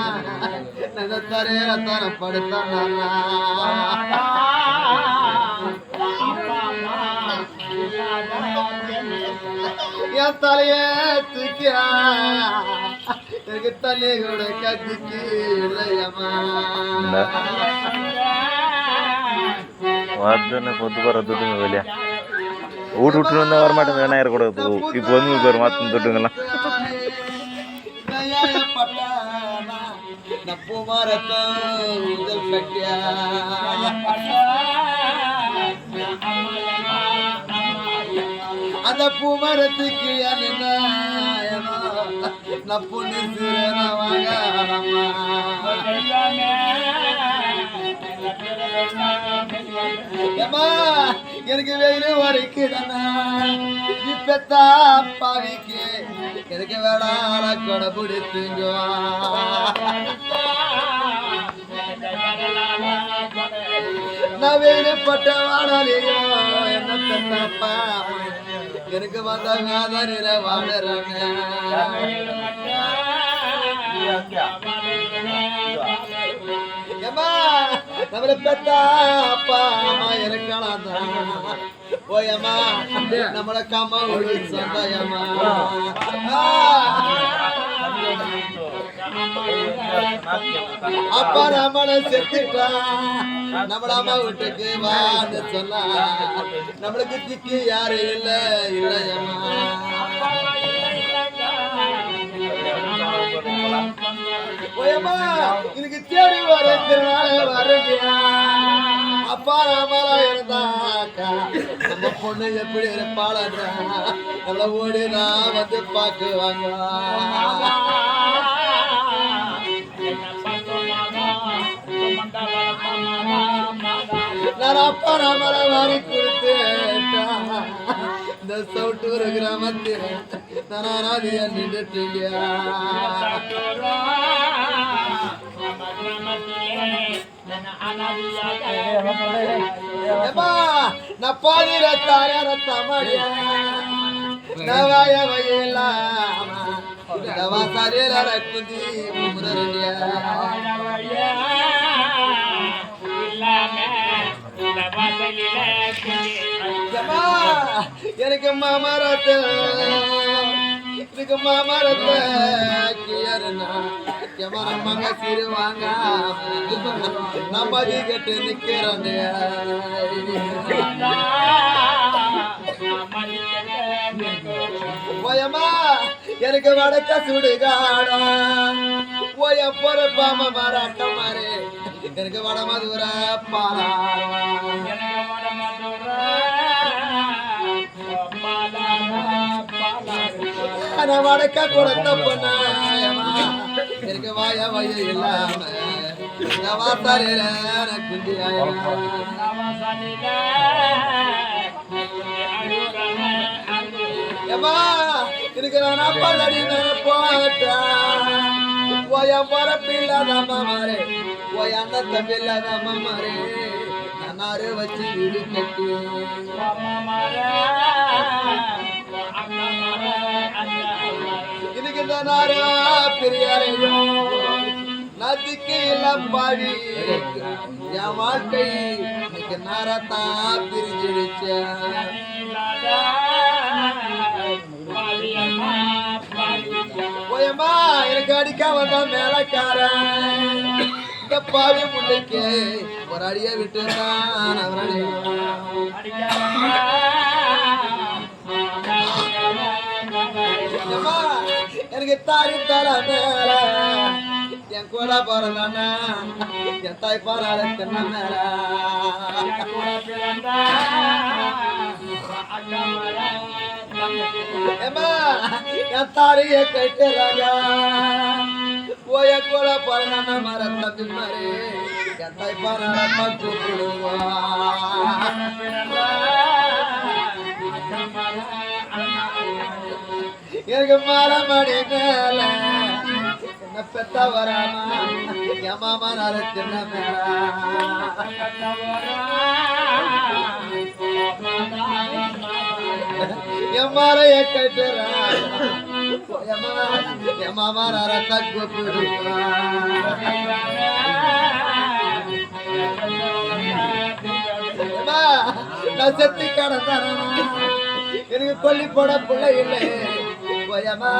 நக தரையில தரப்படுத்தண்ணா என் தலைய தூக்கியா எனக்கு தண்ணி கூட கத்திக்கு இல்லையம்மா பொத்து போகிற தொட்டுங்க வெளியா வீட்டு விட்டு வந்தால் வரமாட்டேன் வேணா இருக்கக்கூடாது இப்போ வந்து பேர் மாற்ற தொட்டுங்கலாம் அந்த பூமரத்துக்கு நப்பு எனக்கு வெயில் வரைக்குதானா இப்பத்தா பாவிக்கு எனக்கு வேளாண் கொடை பிடித்துங்க நான் வெயில் பட்ட வாடாலையோ என்ன தப்பா எனக்கு வந்த வேதனையில வாடுறாங்க நம்மள பெத்தா அப்பா அம்மா இருக்கலாம் போயம்மா நம்மள கம்மா ஒரு சந்தயம்மா அப்பா நம்மள செத்துட்டா நம்மள அம்மா வீட்டுக்கு வான்னு சொன்னா நம்மளுக்கு திக்கு யாரு இல்ல இல்லையம்மா போயம்மா எனக்கு தேடி வரதுனால வரடியா அப்பா அம்மா இருந்தாக்கா நம்ம பொண்ணு எப்படி இருப்பாளா நம்மள ஓடி நான் வந்து பாக்குவாங்க நான் அப்பா அம்மா வாரி கொடுத்துட்டா இந்த சவுட்டூர் கிராமத்தில் நான் அனாதியா நின்றுட்டீங்க நான் பாதி ரத்தார ரத்தமடியா நவாய வயலாம நவா சரீர ரக்குதி முரடியா எனக்கு மாமரத்தை எனக்கு மாமரத்தை மங்க சிறுவாங்க நம்பதி கட்டு நிக்கிறேன் போயம்மா எனக்கு வடக்க சுடுகாடம் போய பொறுப்பாம மராட்ட மாறே எனக்கு வட மதுர பாலா வடக்க கொடுத்த பொண்ணாயமா எனக்கு வாய வய இல்லாம நவாசாரில குந்தியாயா ஏமா எனக்கு நான் பல்லடி மேல போட்டேன் போய பரப்பில்லாத மாமாரே போய் அண்ணத்த பில்லாத மாமாரே நாரு வச்சு வீடு கட்டி எனக்கு இந்த நாரா பெரியாரையோ நதிக்கு எல்லாம் பாடி என் வாழ்க்கை இன்னைக்கு நாரத்தான் பிரிஞ்சிடுச்ச போயம்மா எனக்கு அடிக்க வந்த மேலக்காரன் இந்த பாவி முன்னைக்கு ஒரு அடிய விட்டுதான் எனக்கு தாரி தர மேல என் கூட போறதானா என் தாய் பாராள தின்ன மேல என் தாரிய கட்டுறாங்க போய கூட போறதானா மர தம்பி மாறி என் தாய் பாராள பட்டு போடுவா எனக்கு மரமடி மேல என்ன பெத்த வராமா என் மாமா நாள தின்ன மேல என் மரைய கட்டுறா என் மாமா நாள தக்கு போடுவா நான் செத்தி கடந்தானா எனக்கு கொல்லி போட பிள்ளை இல்லை போயமா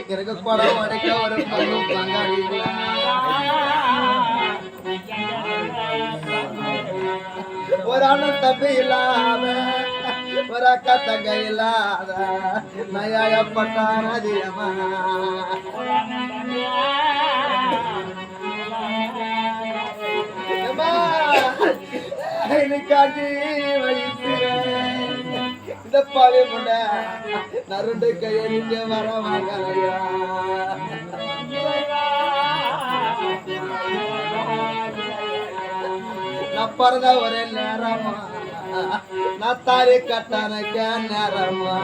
எனக்கு குடம் உடைக்க ஒரு பொண்ணு பங்காளி ஒரு அண்ணன் தம்பி இல்லாம ஒரு அக்கா தங்க இல்லாத நயாயப்பட்டான் அதிகமா காட்டி வயசுறேன் இந்த பாவி முண்ட நருண்டு கையெழுந்த வர மகளையா நான் பிறந்த ஒரே நேரமா நான் தாரி கட்டானக்க நேரமா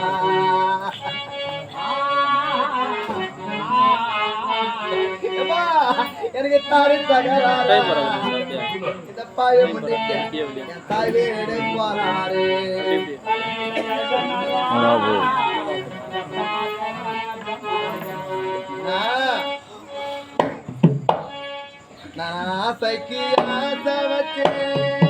எனக்கு தாரி தகராறு இந்த பாவி முண்டிக்க என் தாய் வீடு போறாரு நான் ஆசைக்கு ஆசை வச்சேன்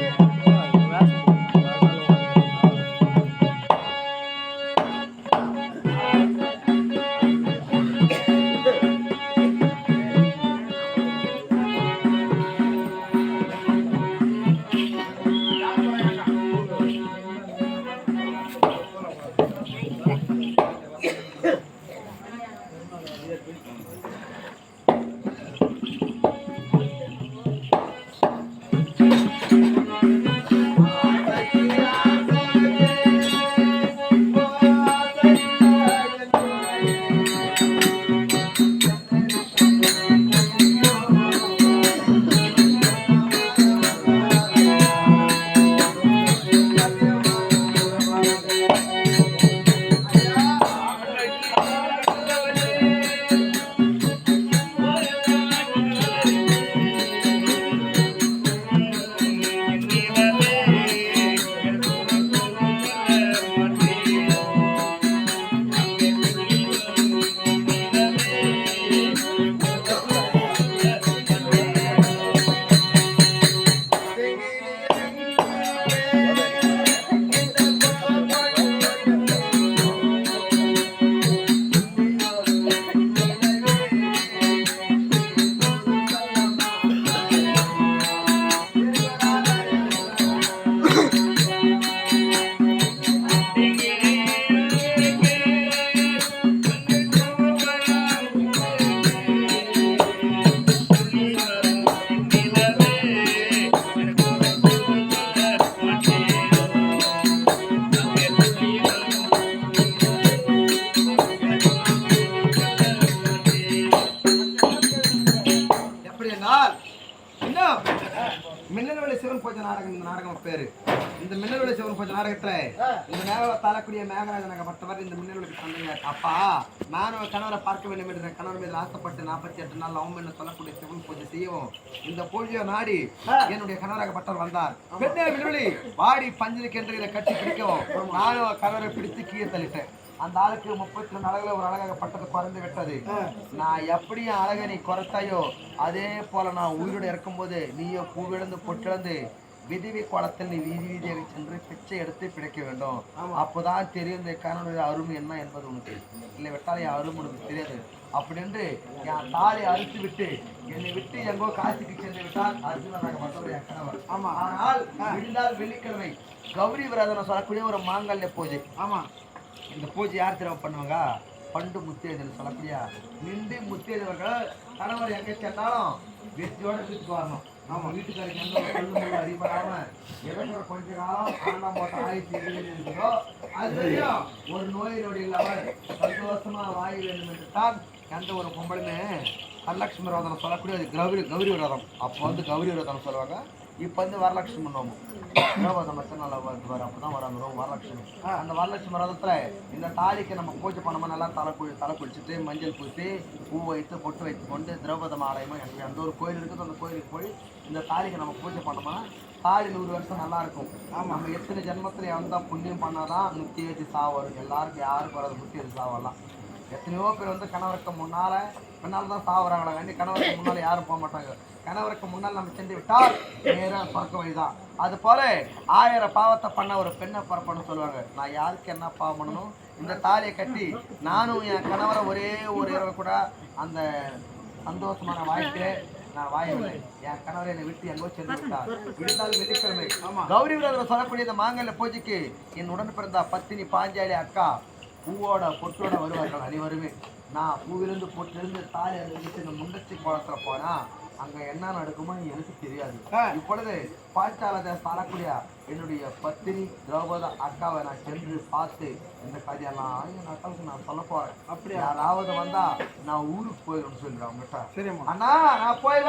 மின்னல்வெளி சிவன் பூஜை நாடகம் இந்த நாடகம் பேரு. இந்த மின்னல்வெளி சிவன் பூஜை நாடகத்துல இந்த மேகல தாழக்கூடிய மேகராஜனகப்பட்டவர் இந்த மின்னல்வெளிக்கு சொன்னீங்க. அப்பா நானும் கணவரை பார்க்க வேண்டும் என்று கணவர் மீது ஆசைப்பட்டு 48 நாள் அவன் என்று சொல்லக்கூடிய சிவன் பூஜை செய்யவும் இந்த பூஜையை நாடி என்னுடைய கணவராகப்பட்டவர் வந்தார். பெண்ணே மின்னல்வெளி வாடி பஞ்சலிக்கு என்று இதை கட்டி பிடிக்கவும் நானும் கணவரை பிடித்து கீழே தள்ளிட்டேன். அந்த ஆளுக்கு 32 அழகுல ஒரு அழகாக பட்டது குறைந்து விட்டது. நான் எப்படியும் அழகை நீ குறைத்தாயோ அதே போல நான் உயிரோடு இருக்கும்போது நீயோ பூவிழந்து பொட்டிழந்து விதிவி குளத்தில் நீ வீதி வீதியாக சென்று பிச்சை எடுத்து பிடிக்க வேண்டும். அப்போதான் தெரியும் இந்த கணவனுடைய அருமை என்ன என்பது உனக்கு. இல்லை விட்டால் என் அருமை உனக்கு தெரியாது. அப்படின்னு என் தாலை அறுத்து விட்டு என்னை விட்டு எங்கோ காசிக்கு சென்று விட்டால் அர்ஜுனராக மட்டும் என் கணவர். ஆமா, ஆனால் விழுந்தால் வெள்ளிக்கிழமை கௌரி விரதனை சொல்லக்கூடிய ஒரு மாங்கல்ய பூஜை. ஆமா, இந்த பூஜை யார் தெரிவு பண்ணுவாங்க? பண்டு முத்தியதல் சொல்லக்கூடிய நின்று முத்தியதவர்கள் கணவர் எங்கே சென்றாலும் வெற்றியோட வீட்டுக்கு வரணும். நம்ம வீட்டுக்காரருக்கு எந்த ஒரு கல்லு அறிபடாம எவ்வளோ கொஞ்ச காலம் ஆண்டாம் போட்ட ஆயிரத்தி இருக்குதோ அது வரையும் ஒரு நோய் நொடி இல்லாமல் சந்தோஷமா வாய வேண்டும் என்று தான் எந்த ஒரு பொம்பளுமே வரலட்சுமி விரதம் சொல்லக்கூடிய கௌரி விரதம். அப்போ கௌரி விரதம் சொல்லுவாங்க. இப்போ வரலட்சுமி நோம்பு விரதம் நல்லா வரும். அப்போதான் வரும் அந்த வரலட்சுமி. அந்த வரலட்சுமி விரதத்துல இந்த தாலிக்கு நம்ம பூஜை பண்ணோமா நல்லா தலை குளிச்சுட்டு மஞ்சள் பூசி பூ வைத்து பொட்டு வைத்து கொண்டு திரௌபதம் ஆலயமா எனக்கு அந்த ஒரு கோயில் இருக்குது. அந்த கோயிலுக்கு போய் இந்த தாலிக்கு நம்ம பூஜை பண்ணோம்னா தாலி 100 வருஷம் நல்லா இருக்கும். நம்ம எத்தனை ஜென்மத்துல வந்தால் புண்ணியம் பண்ணாதான் 107 சாவு வரும். எல்லாருக்கும் யாருக்கு வராது 107 சாவெல்லாம். எத்தனையோ பேர் கணவருக்கு பின்னால் தான் சாவுறாங்களா வேண்டி கணவருக்கு முன்னால் யாரும் போக மாட்டாங்க. கணவருக்கு முன்னால் நம்ம சென்று விட்டால் நேராக சொர்க்க வழிதான். அது போல 1000 பாவத்தை பண்ண ஒரு பெண்ணை பரப்பணும்னு சொல்லுவாங்க. நான் யாருக்கு என்ன பாவம் பண்ணணும்? இந்த தாலியை கட்டி நானும் என் கணவரை ஒரே ஒரு இரவு கூட அந்த சந்தோஷமான வாழ்க்கை நான் வாயவில்லை. என் கணவரை என்னை விட்டு எங்கோ சென்று விட்டார். விடுந்தால் வெள்ளிக்கிழமை கௌரி விரதம் சொல்லக்கூடிய இந்த மாங்கல்ய பூஜைக்கு என் உடன் பிறந்த பத்தினி பாஞ்சாலி அக்கா பூவோட பொட்டோட வருவார்கள் அனைவருமே. நான் பூவிலிருந்து பொட்டிலிருந்து தாலி அறிவித்து இந்த முண்டச்சி குளத்துல போனா அங்க என்ன நடக்குமோ எனக்கு தெரியாது. இப்பொழுது பாஞ்சாலத்தை சாரக்கூடிய என்னுடைய பத்தினி திரௌபதி அக்காவை நான் சென்று பார்த்து இந்த கதையெல்லாம் என் அக்காவுக்கு நான் சொல்ல போறேன். அப்படி யாராவது வந்தா நான் ஊருக்கு போயிடும்னு சொல்லிடுறேன் அவங்ககிட்ட. சரி அண்ணா நான் போய்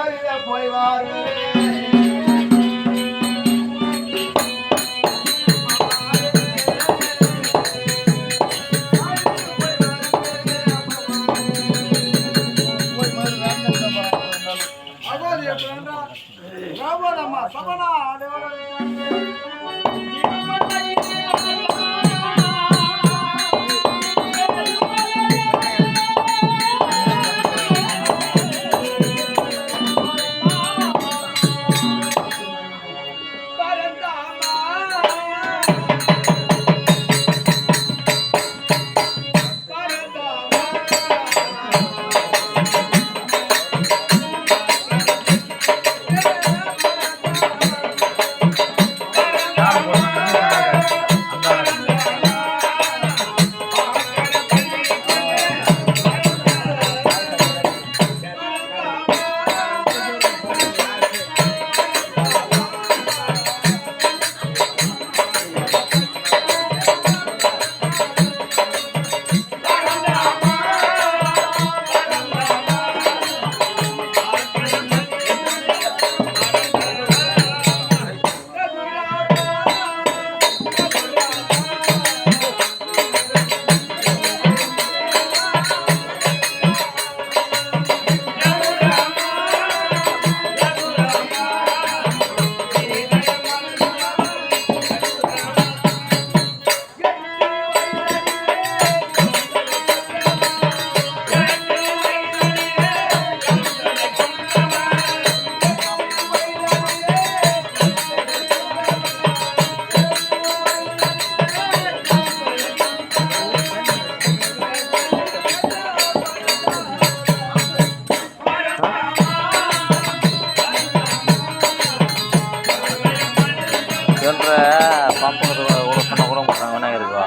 பம்பு கூட மாட்டாங்க விநாயகருக்கா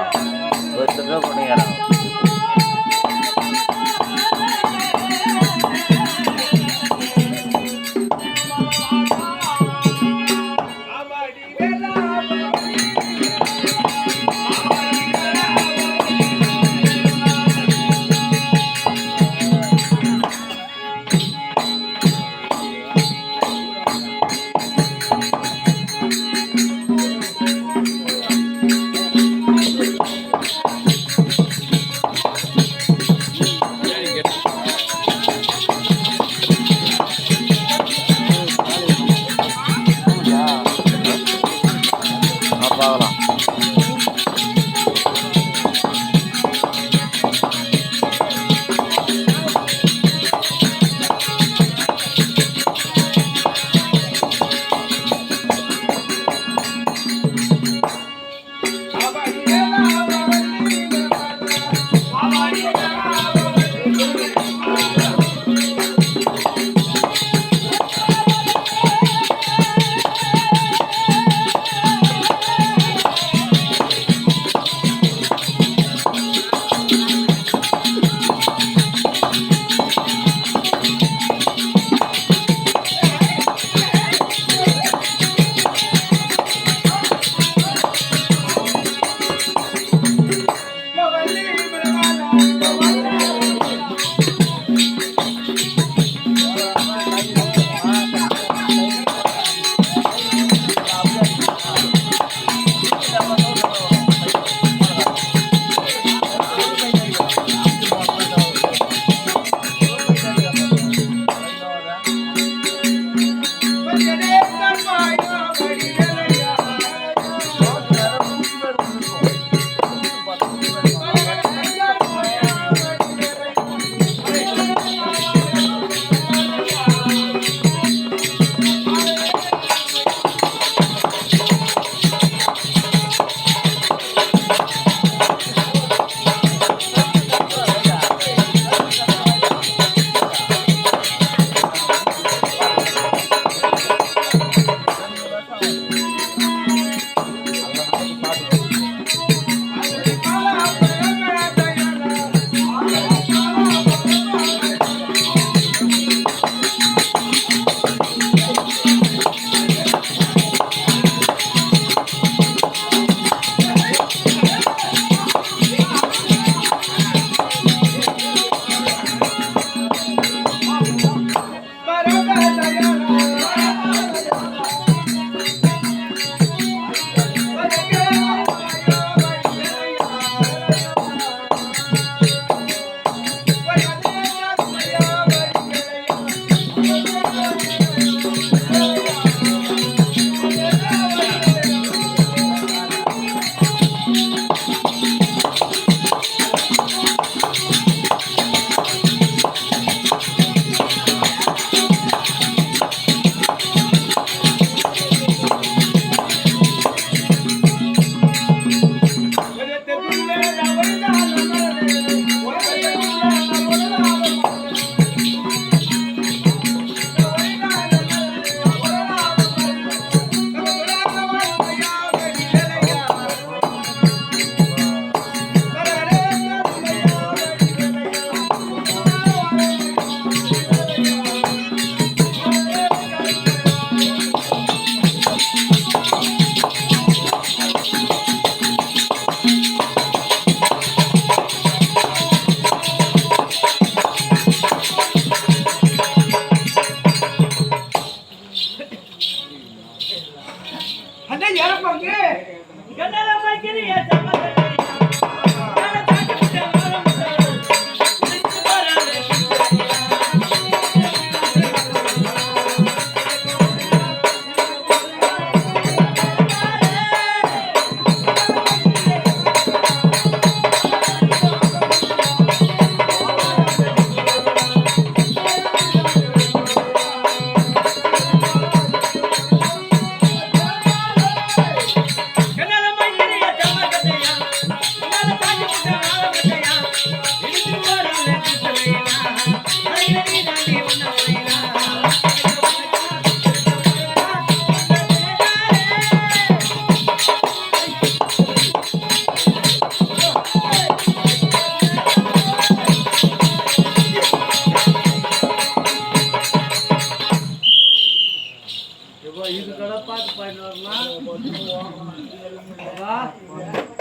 வச்சுட்டு பண்ணிக்கிறாங்க.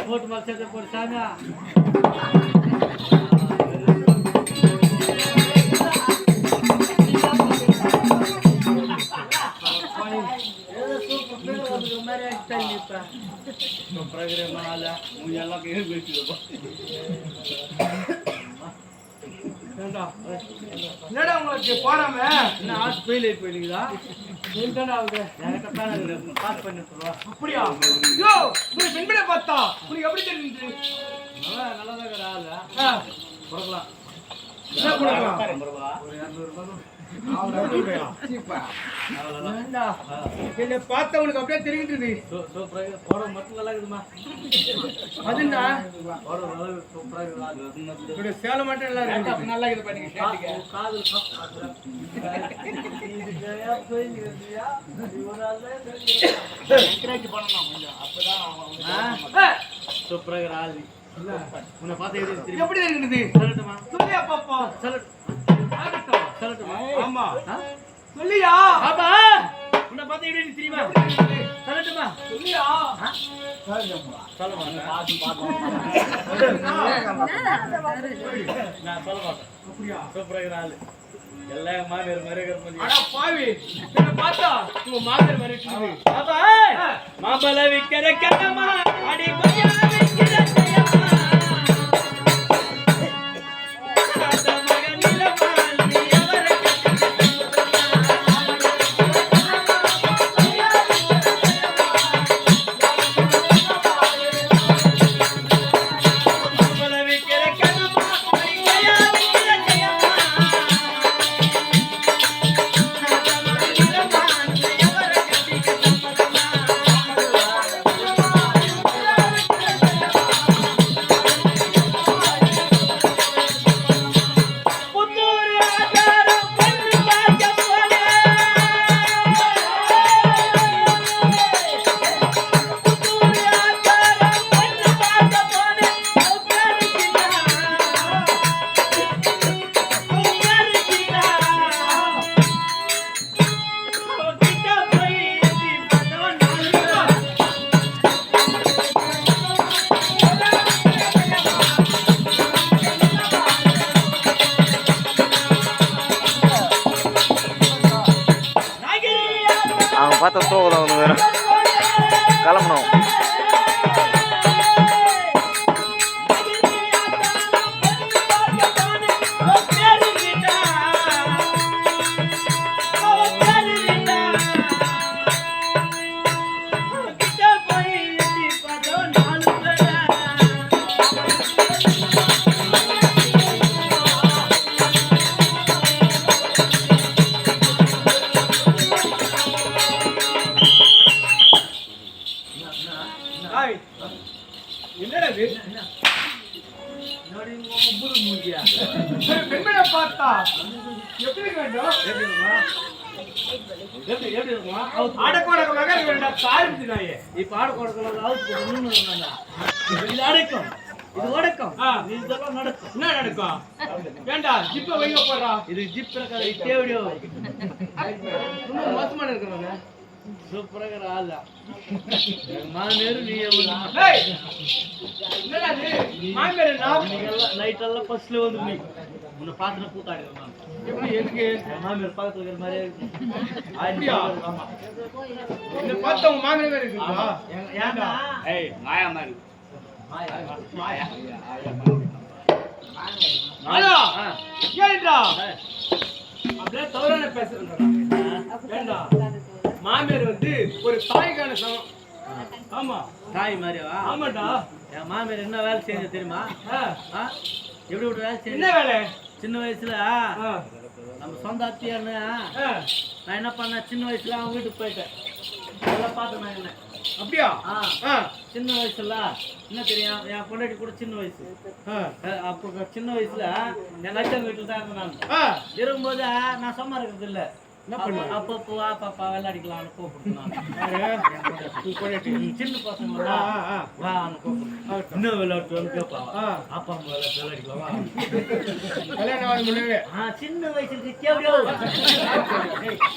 போட்டு மச்சத்தை போட்டு சாமி என்னடா உங்களுக்கு போறாம என்ன ஆட் ஃபெயில் ஆகி போயிடுங்களா அப்படியா யோ நீ பெண்பிட பார்த்தா உனக்கு எப்படி தெரிஞ்சு நல்லா தான் கொடுக்கலாம் என்ன பார்த்தா உனக்கு அப்படியே தெரியுது மட்டும் நல்லா இருக்குமா அதுண்டா சேலை மட்டும் நல்லா இருக்கு நல்லா இருக்குது சூப்பராக ஆள் உன்னை பார்த்து எப்படி இருக்குது சொல்லட்டுமா சொல்லியா பாப்பா சொல்லட்டுமா ஆமா சொல்லியா பாப்பா உன்னை பார்த்து எப்படி தெரியுமா சொல்லட்டுமா சொல்லியா சொல்லுமா நான் சொல்ல மாட்டேன் அப்படியா சூப்பராக ஆள் எல்லாம் மாமியார் மாதிரி பாவி பார்த்தா உங்க மாமியார் மாதிரி பாப்பா மாம்பழ விற்கிற கண்ணம்மா அடி அவனை பார்த்தா சோகம் அவனு வேணும் கிளம்பணும். என்னடா இது? பெண்மனை பார்த்தா எப்படி வேண்டும்? ஆடக்கோடக்கமாக இருக்க வேண்டாம். சாரிச்சு நாயே. இப்ப ஆடக்கோடக்கமாக இது அடக்கம், இது ஒடக்கம், இதெல்லாம் நடக்கும். என்ன நடக்கும்? வேண்டாம், ஜிப்ப வைங்க போடுறா. இது ஜிப் தேவையோ ரொம்ப மோசமான இருக்கிறாங்க. சூப்பராக ஆள் மாநேரு நீ நைட் எல்லாம் பஸ்ல வந்து நீ உன்னை பார்த்துட்டு கூத்தாடிடுவான். எப்படி எதுக்கு? மாமியார் பக்கத்துல இருக்கிற மாதிரியே அப்படியா? இந்த பார்த்து உங்க மாமியார் இருக்குங்களா? ஏன்டா ஏய் மாயா மாதிரி ஹலோ கேளுடா. அப்படியே தவறான பேசுறேன்டா. ஏண்டா மாமியார் வந்து ஒரு தாய்க்கான சமம். ஆமா தாய் மாதிரியா? ஆமாடா. என் மாமியார் என்ன வேலை செஞ்ச தெரியுமா? எப்படி ஒரு வேலை செஞ்ச? என்ன வேலை? சின்ன வயசுல நம்ம சொந்த அத்தியான்னு நான் என்ன பண்ணேன், சின்ன வயசுல அவங்க வீட்டுக்கு போயிட்டேன். அதெல்லாம் பார்த்தேன் நான். என்ன அப்படியா? சின்ன வயசுல என்ன தெரியும், என் பொண்டாட்டி கூட சின்ன வயசு. அப்போ சின்ன வயசுல என் அச்சன் வீட்டுல தான் இருந்தேன். நான் இருக்கும்போது நான் சும்மா இருக்கிறது இல்லை. அப்பப்போ பாப்பா விளையாடிக்கலாம்னு கூப்பிடுறான். சின்ன பசங்க வா இன்னும் விளையாட்டுன்னு கேட்பான். அப்பா அம்மா விளையாடிக்கலாமா? சின்ன வயசுல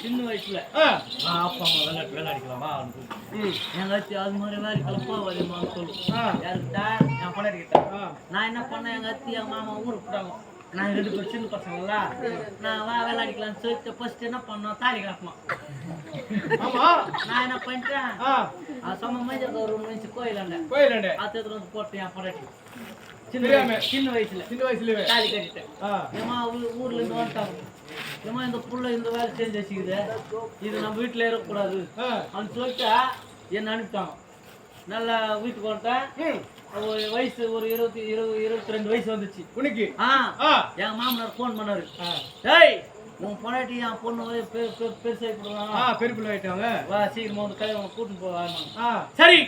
சின்ன வயசுல அப்பா அம்மா விளையாடிக்கலாமா? எங்காச்சு அது மாதிரி விளையாடிக்கலாமா வருமானு சொல்லுவோம். யாருக்கிட்ட? என் பொண்டாட்டிக்கிட்ட. நான் என்ன பண்ணேன், எங்க அத்தி எங்க மாமா ஊருக்கு போட்டாங்க. நான் 2 பேரும் சின்ன பசங்களா, நான் வா விளையாடிக்கலாம்னு சொல்லிட்டு ஃபர்ஸ்ட் என்ன பண்ணோம், தாலி கட்டணும். நான் என்ன பண்ணிட்டேன், சம மஞ்சள் ஒரு மனுச்சு கோயிலாண்ட அத்தத்துல வந்து போட்டேன். என் பொண்டாட்டி சின்ன வயசுல தாலி கட்டிட்டேன். ஏமா ஊர்ல இருந்து வந்துட்டாங்க. ஏமா இந்த புள்ள இந்த வேலை செஞ்சு வச்சுக்குது, இது நம்ம வீட்டுல இருக்கக்கூடாது அப்படின்னு சொல்லிட்டு என்ன அனுப்பிட்டாங்க. நல்லா வீட்டுக்கு வந்துட்டேன். வயசு ஒரு 22 வயசு வந்துச்சு உனக்கு. என் மாமனார் போன் பண்ணாரு. டேய் உன் பொண்டாட்டி என் பொண்ணு பெருசாயிட்டாங்க, பெருப்பிள்ள ஆயிட்டாங்க, வா சீக்கிரமா வந்து கல்யாணம் கூட்டிட்டு போவாங்க. சரி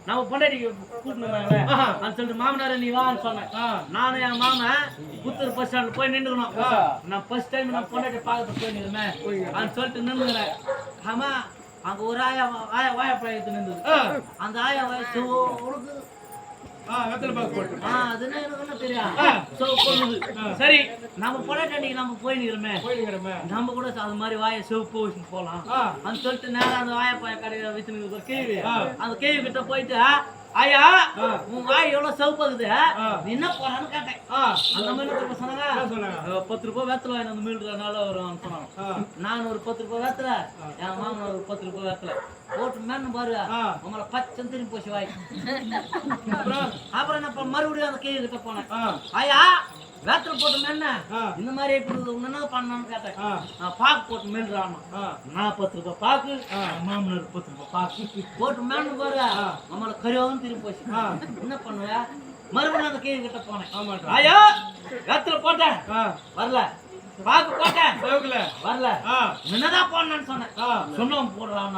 நம்ம பொண்டாட்டிக்கு கூட்டிட்டு வந்தாங்க அப்படின்னு சொல்லிட்டு மாமனார நீ வான்னு சொன்னேன். நானும் என் மாமன் புத்தூர் பஸ் ஸ்டாண்ட்ல போய் நின்றுக்கணும். நான் ஃபர்ஸ்ட் டைம் நான் பொண்டாட்டி பார்க்க போய் நின்றுமே அப்படின்னு சொல்லிட்டு நின்றுக்கிறேன். ஆமா அங்க ஒரு ஆயா வாயப்பழத்து நின்றுது. அந்த ஆயா வயசு அதுன்னு எனக்கு என்ன தெரியும். சரி நம்ம பொண்டாட்டி நம்ம போயிக்கிறோமே, நம்ம கூட அது மாதிரி வாயை சிவப்பு வச்சுட்டு போலாம் அப்படின்னு சொல்லிட்டு நேரம் அந்த வாயப்பாய கடையை வச்சுன்னு ஒரு கேள்வி, அந்த கேள்வி கிட்ட போயிட்டு ஐயா உன் வாய் எவ்வளவு சிவப்பாகுது, நீ என்ன போறான்னு கேட்டேன். அந்த மாதிரி சொன்னாங்க 10 ரூபாய் வெத்தலை வாங்கி அந்த மீள்றதுனால வரும் சொன்னாங்க. நான் ஒரு 10 ரூபாய் வெத்தலை, என் மாமன் ஒரு 10 ரூபாய் வெத்தலை போட்டு மேன்னு பாரு உங்களை பச்சை திரும்பி போச்சு வாய். அப்புறம் என்ன மறுபடியும் அந்த கேள்வி கிட்ட போனேன். ஐயா வேத்தலை போட்டு மேன்ன இந்த மாதிரி என்ன பண்ணான்னு கேட்டேன். நான் பாக்கு போட்டு மேல்றான். நான் 10 ரூபாய் பாக்கு, மாமனார் 10 ரூபாய் பாக்கு போட்டு மேன்னு பாரு நம்மளை கருவாவும் திரும்பி போச்சு. என்ன பண்ணுவேன், மறுபடியும் அந்த கேள்வி கிட்ட போனேன். ஐயா வேத்தலை போட்டேன் வரல, பாக்கு போட்டேன் வரல, என்னதான் போடணும்னு சொன்னேன். சுண்ணாம்பு போடுறான்.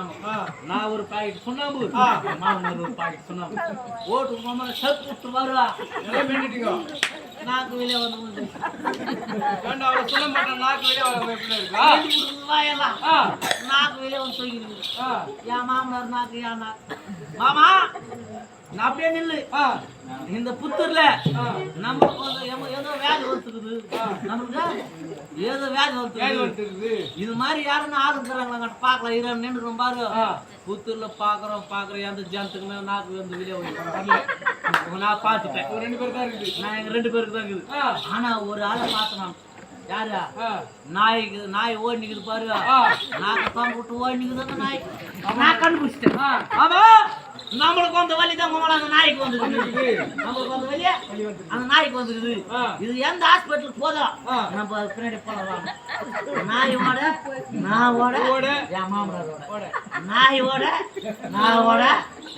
நான் ஒரு பாக்கெட் சுண்ணாம்பு, மாமனார் ஒரு பாக்கெட் சுண்ணாம்பு போட்டு மாமா சத்து விட்டு வருவா. நாக்கு வெளியே வந்து சொல்ல மாட்டேன், நாக்கு வெளியே வாயெல்லாம் நாக்கு வெளியே வந்து தூக்கிடுது. என் மாமனார் நாக்கு என் நாக்கு. மாமா நான் அப்படியே நில்லு. இந்த புத்தூர்ல நம்மளுக்கு ஏதோ வேலை வந்துருக்குது, நம்மளுக்கு ஏதோ வேலை வந்துருக்குது. இது மாதிரி யாருன்னு ஆளுங்கிறாங்களா பாக்கலாம் இரு நின்று பாரு. புத்தூர்ல பாக்குறோம் எந்த ஜனத்துக்குமே நாக்கு வந்து வெளியே நான் பார்த்துட்டேன். 2 பேருக்கு தான் இருக்குது. நான் எங்க 2 பேருக்கு தான் இருக்குது. ஆனா ஒரு ஆளை பார்த்தேன். நான் யாரு நாய் ஓடி நிக்குது பாரு நாக்க தான் விட்டு ஓடி நிக்குது அந்த நாய் நான் கண்டுபிடிச்சிட்டேன் ஆமா நம்மளுக்கு வந்த வலி தான் மாமா அந்த நாய்க்கு வந்துருக்குது நம்மளுக்கு வந்த வலியா அந்த நாய்க்கு வந்துருக்குது இது எந்த ஹாஸ்பிட்டலுக்கு போதா நம்ம பின்னாடி போலாம் நாயோட நாவோட என் மாமனாரோட நாயோட நாவோட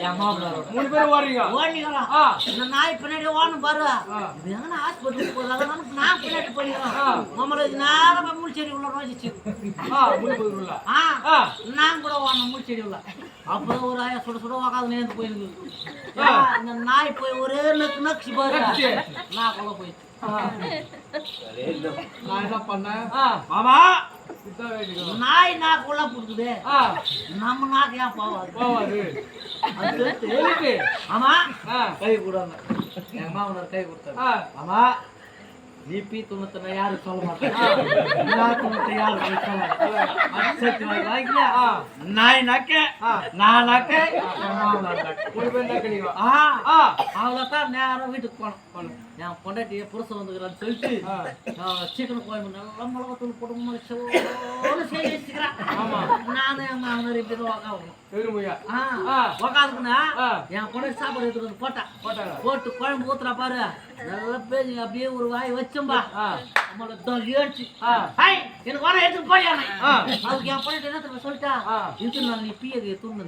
என் மாமனாரோட 3 பேரும் ஓடிக்கலாம் இந்த நாய் பின்னாடி ஓடணும் பாரு இது எங்க ஹாஸ்பிட்டலுக்கு போதா நான் பின்னாடி போயிடலாம் நம்மளுக்கு நேரமா மூச்செடி உள்ள நோய்ச்சிச்சு நான் கூட ஓடணும் மூச்செடி உள்ள அப்புறம் ஒரு ஆயா சுட சுட உக்காது நேர்ந்து போயிருக்கு இந்த நாய் போய் ஒரே நக்சி பாரு நான் கூட போயிடுச்சு நான் என்ன பண்ணேன் மாமா நாய் நாக்குள்ள புடுக்குது நம்ம நாக்கு ஏன் போவாது ஆமா கை கூடாங்க எங்க மாமனார் கை கொடுத்தாரு ஆமா நீ பீ துணத்தை யாரும் சொல்ல மாட்டேன் யாரும் சொல்ல மாட்டேன் நாய் நாக்க நான் நாக்க அவ்வளோதான் நேரம் வீட்டுக்கு போனோம் என் பொண்டாட்டிய புருஷன் வந்துக்கிறான்னு சொல்லிட்டு சிக்கன் கோயம்பு நல்லா மிளகாத்தூள் போட்டு நானும் என் மாமனார் இப்படி உக்காவுக்கணும் உக்காந்துக்குன்னா என் பொண்டாட்டி சாப்பாடு எடுத்துட்டு வந்து போட்டு குழம்பு ஊத்துறா பாரு நல்லா பேசி அப்படியே ஒரு வாய் வச்சோம்பா ஏறிச்சு எனக்கு வர எடுத்துட்டு போய் அதுக்கு என் பொண்டாட்டி என்ன சொல்லிட்டா இது நான் நீ பீயை தூண்டு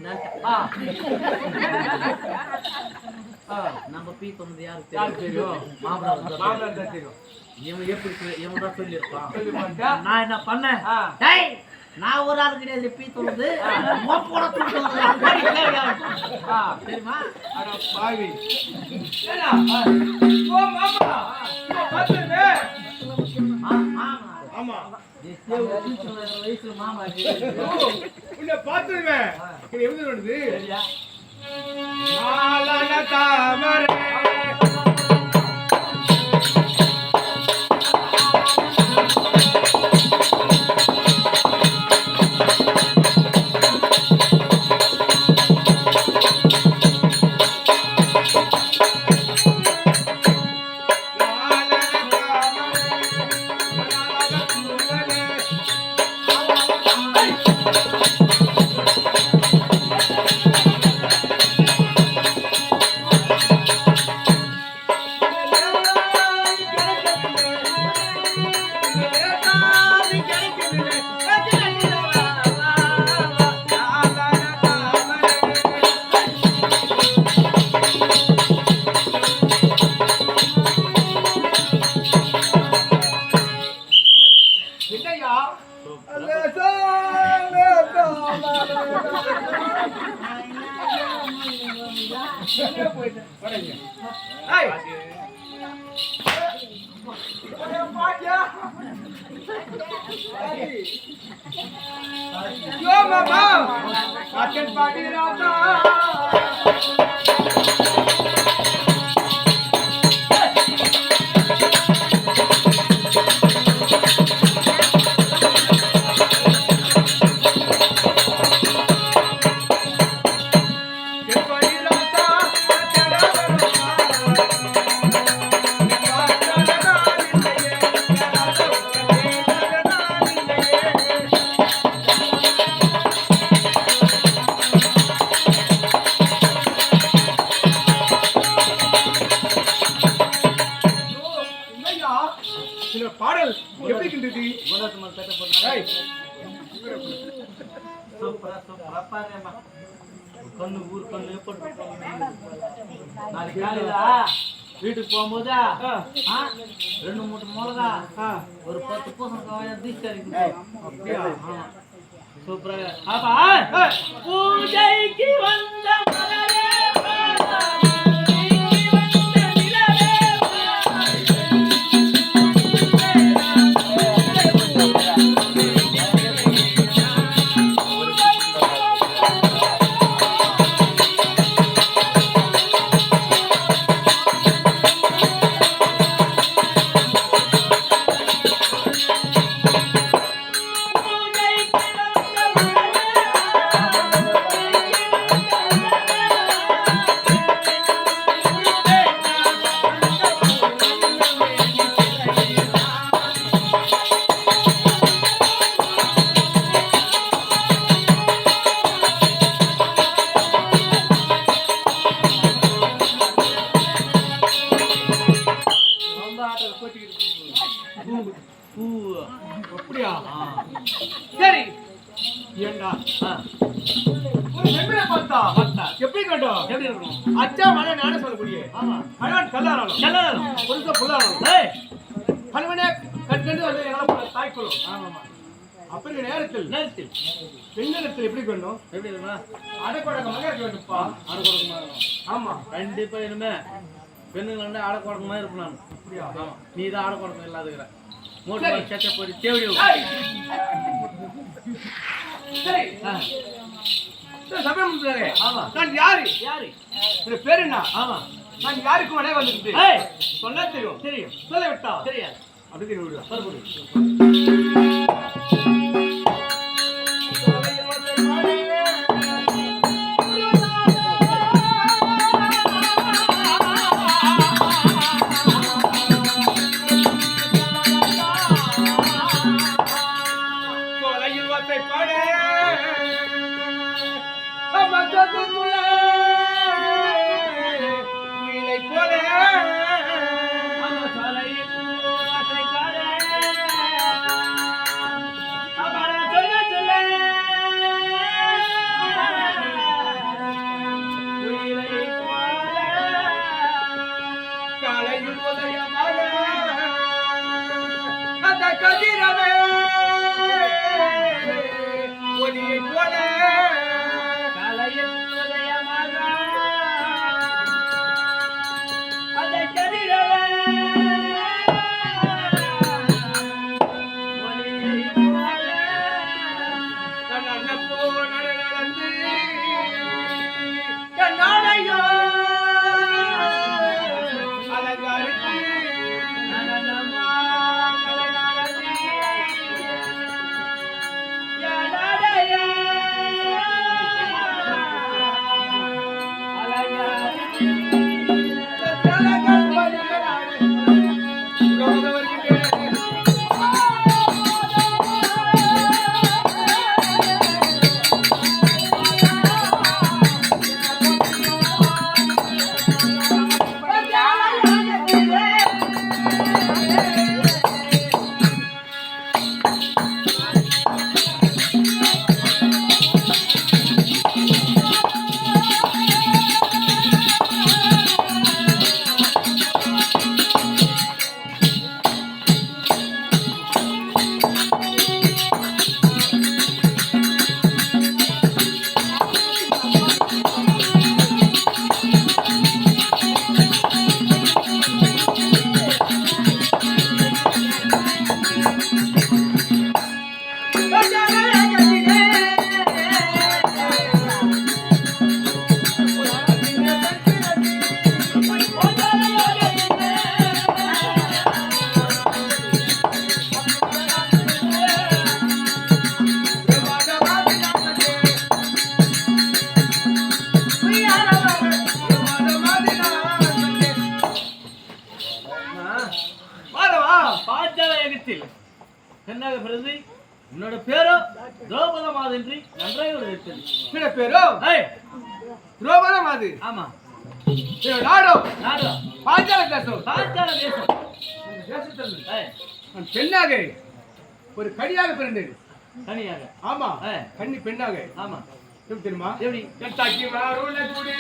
நம்ம பீ சொன்னது யாருக்கு தெரியும் மாமனார் தெரியும் இவன் எப்படி இவன் தான் சொல்லியிருப்பான் நான் என்ன பண்ணேன் நான் ஒரு ஆள் கிடையாது பீ சொன்னது தெரியுமா வயசுல மாமா பாத்துருவேன் பாடல் எப்படி கிண்டது கண்ணு ஊர் கண்ணு நாளைக்கு காலையில வீட்டுக்கு போகும்போது 2 மூட்டை மிளகா ஒரு 10 பூசணிக்காய் தீச்சு சூப்பரா பூஜைக்கு வந்த எப்படி கண்டோம் எப்படி இருக்கணும் அச்சா மழை நானே சொல்லக்கூடிய ஆமா கணவன் கல்லாராலும் செல்லலாம் புருஷ புல்லாராலும் ஏய் கணவனே கற்கண்டு வந்து எங்களை தாய்க்கொள்ளும் ஆமாமா அப்படி நேரத்தில் நேரத்தில் பெண்ணிடத்தில் எப்படி கண்டோம் எப்படி இருக்குமா அடக்கொடக்கமாக இருக்க வேண்டும்ப்பா அடக்கொடக்கமா ஆமா கண்டிப்பா இனிமே பெண்ணுங்க வந்து அடக்கொடக்கமா இருப்பேன் நான் அப்படியா ஆமா நீ தான் ஆடக்கூடாது இல்லாதுக்கிற மூணு சேச்ச போய் தேவடி சரி சமயம் முன்னாலே ஆமா நான் யாரு யாரு இந்த பேர் என்ன ஆமா நான் யாருக்கு மனை வந்துட்டு ஏய் சொன்னா தெரியும் தெரியும் சொல்ல விட்டா தெரியாது அப்படி தெரியும் பரப்புடு என்னாக பிரதி உன்னோட பேரோ திரௌபத மாதன்றி நன்றாக இருக்கிறது என்ன பேரோ ஏய் திரௌபத மாது ஆமா நாடோ நாடு பாஞ்சால தேசம் பாஞ்சால தேசம் தேசத்தில் ஏய் நான் பெண்ணாக ஒரு கடியாக பிறந்தேன் தனியாக ஆமா ஏய் கன்னி பெண்ணாக ஆமா எப்படி தெரியுமா எப்படி எட்டாக்கி வாருல குடி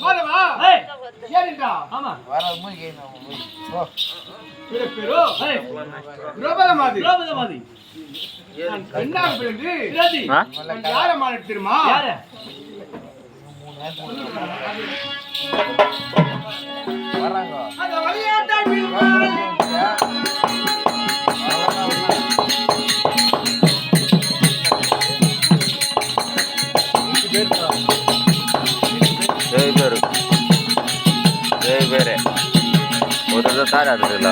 மாதவா ஏய் ஏறிண்டா ஆமா இவரு பேரு திரௌபதி திரௌபதி என்ன பிறந்து விரோதி யார மாதிரி தெரியுமா யாரு அந்த விளையாட்டாடி ಬೇರೆ ಓದೋದು ತಾರ ಅದ್ರಲ್ಲ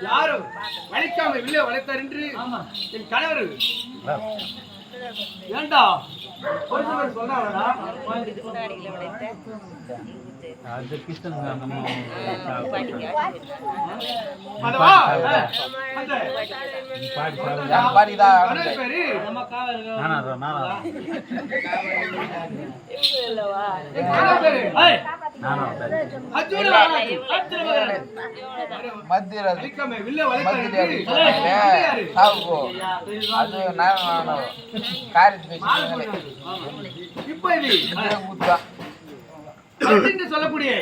யாரு வளைக்காம வில்ல வளைத்தார் என்று என் கணவர் ஏண்டா கொஞ்சம் சொன்னாரா அதவா அந்த கணவர் பேரு நம்ம காவல் கணவர் பேரு ஏய் அர்ஜுன வளைக்காம வில்ல வளைத்தார் இப்ப இது சொல்லக்கூடிய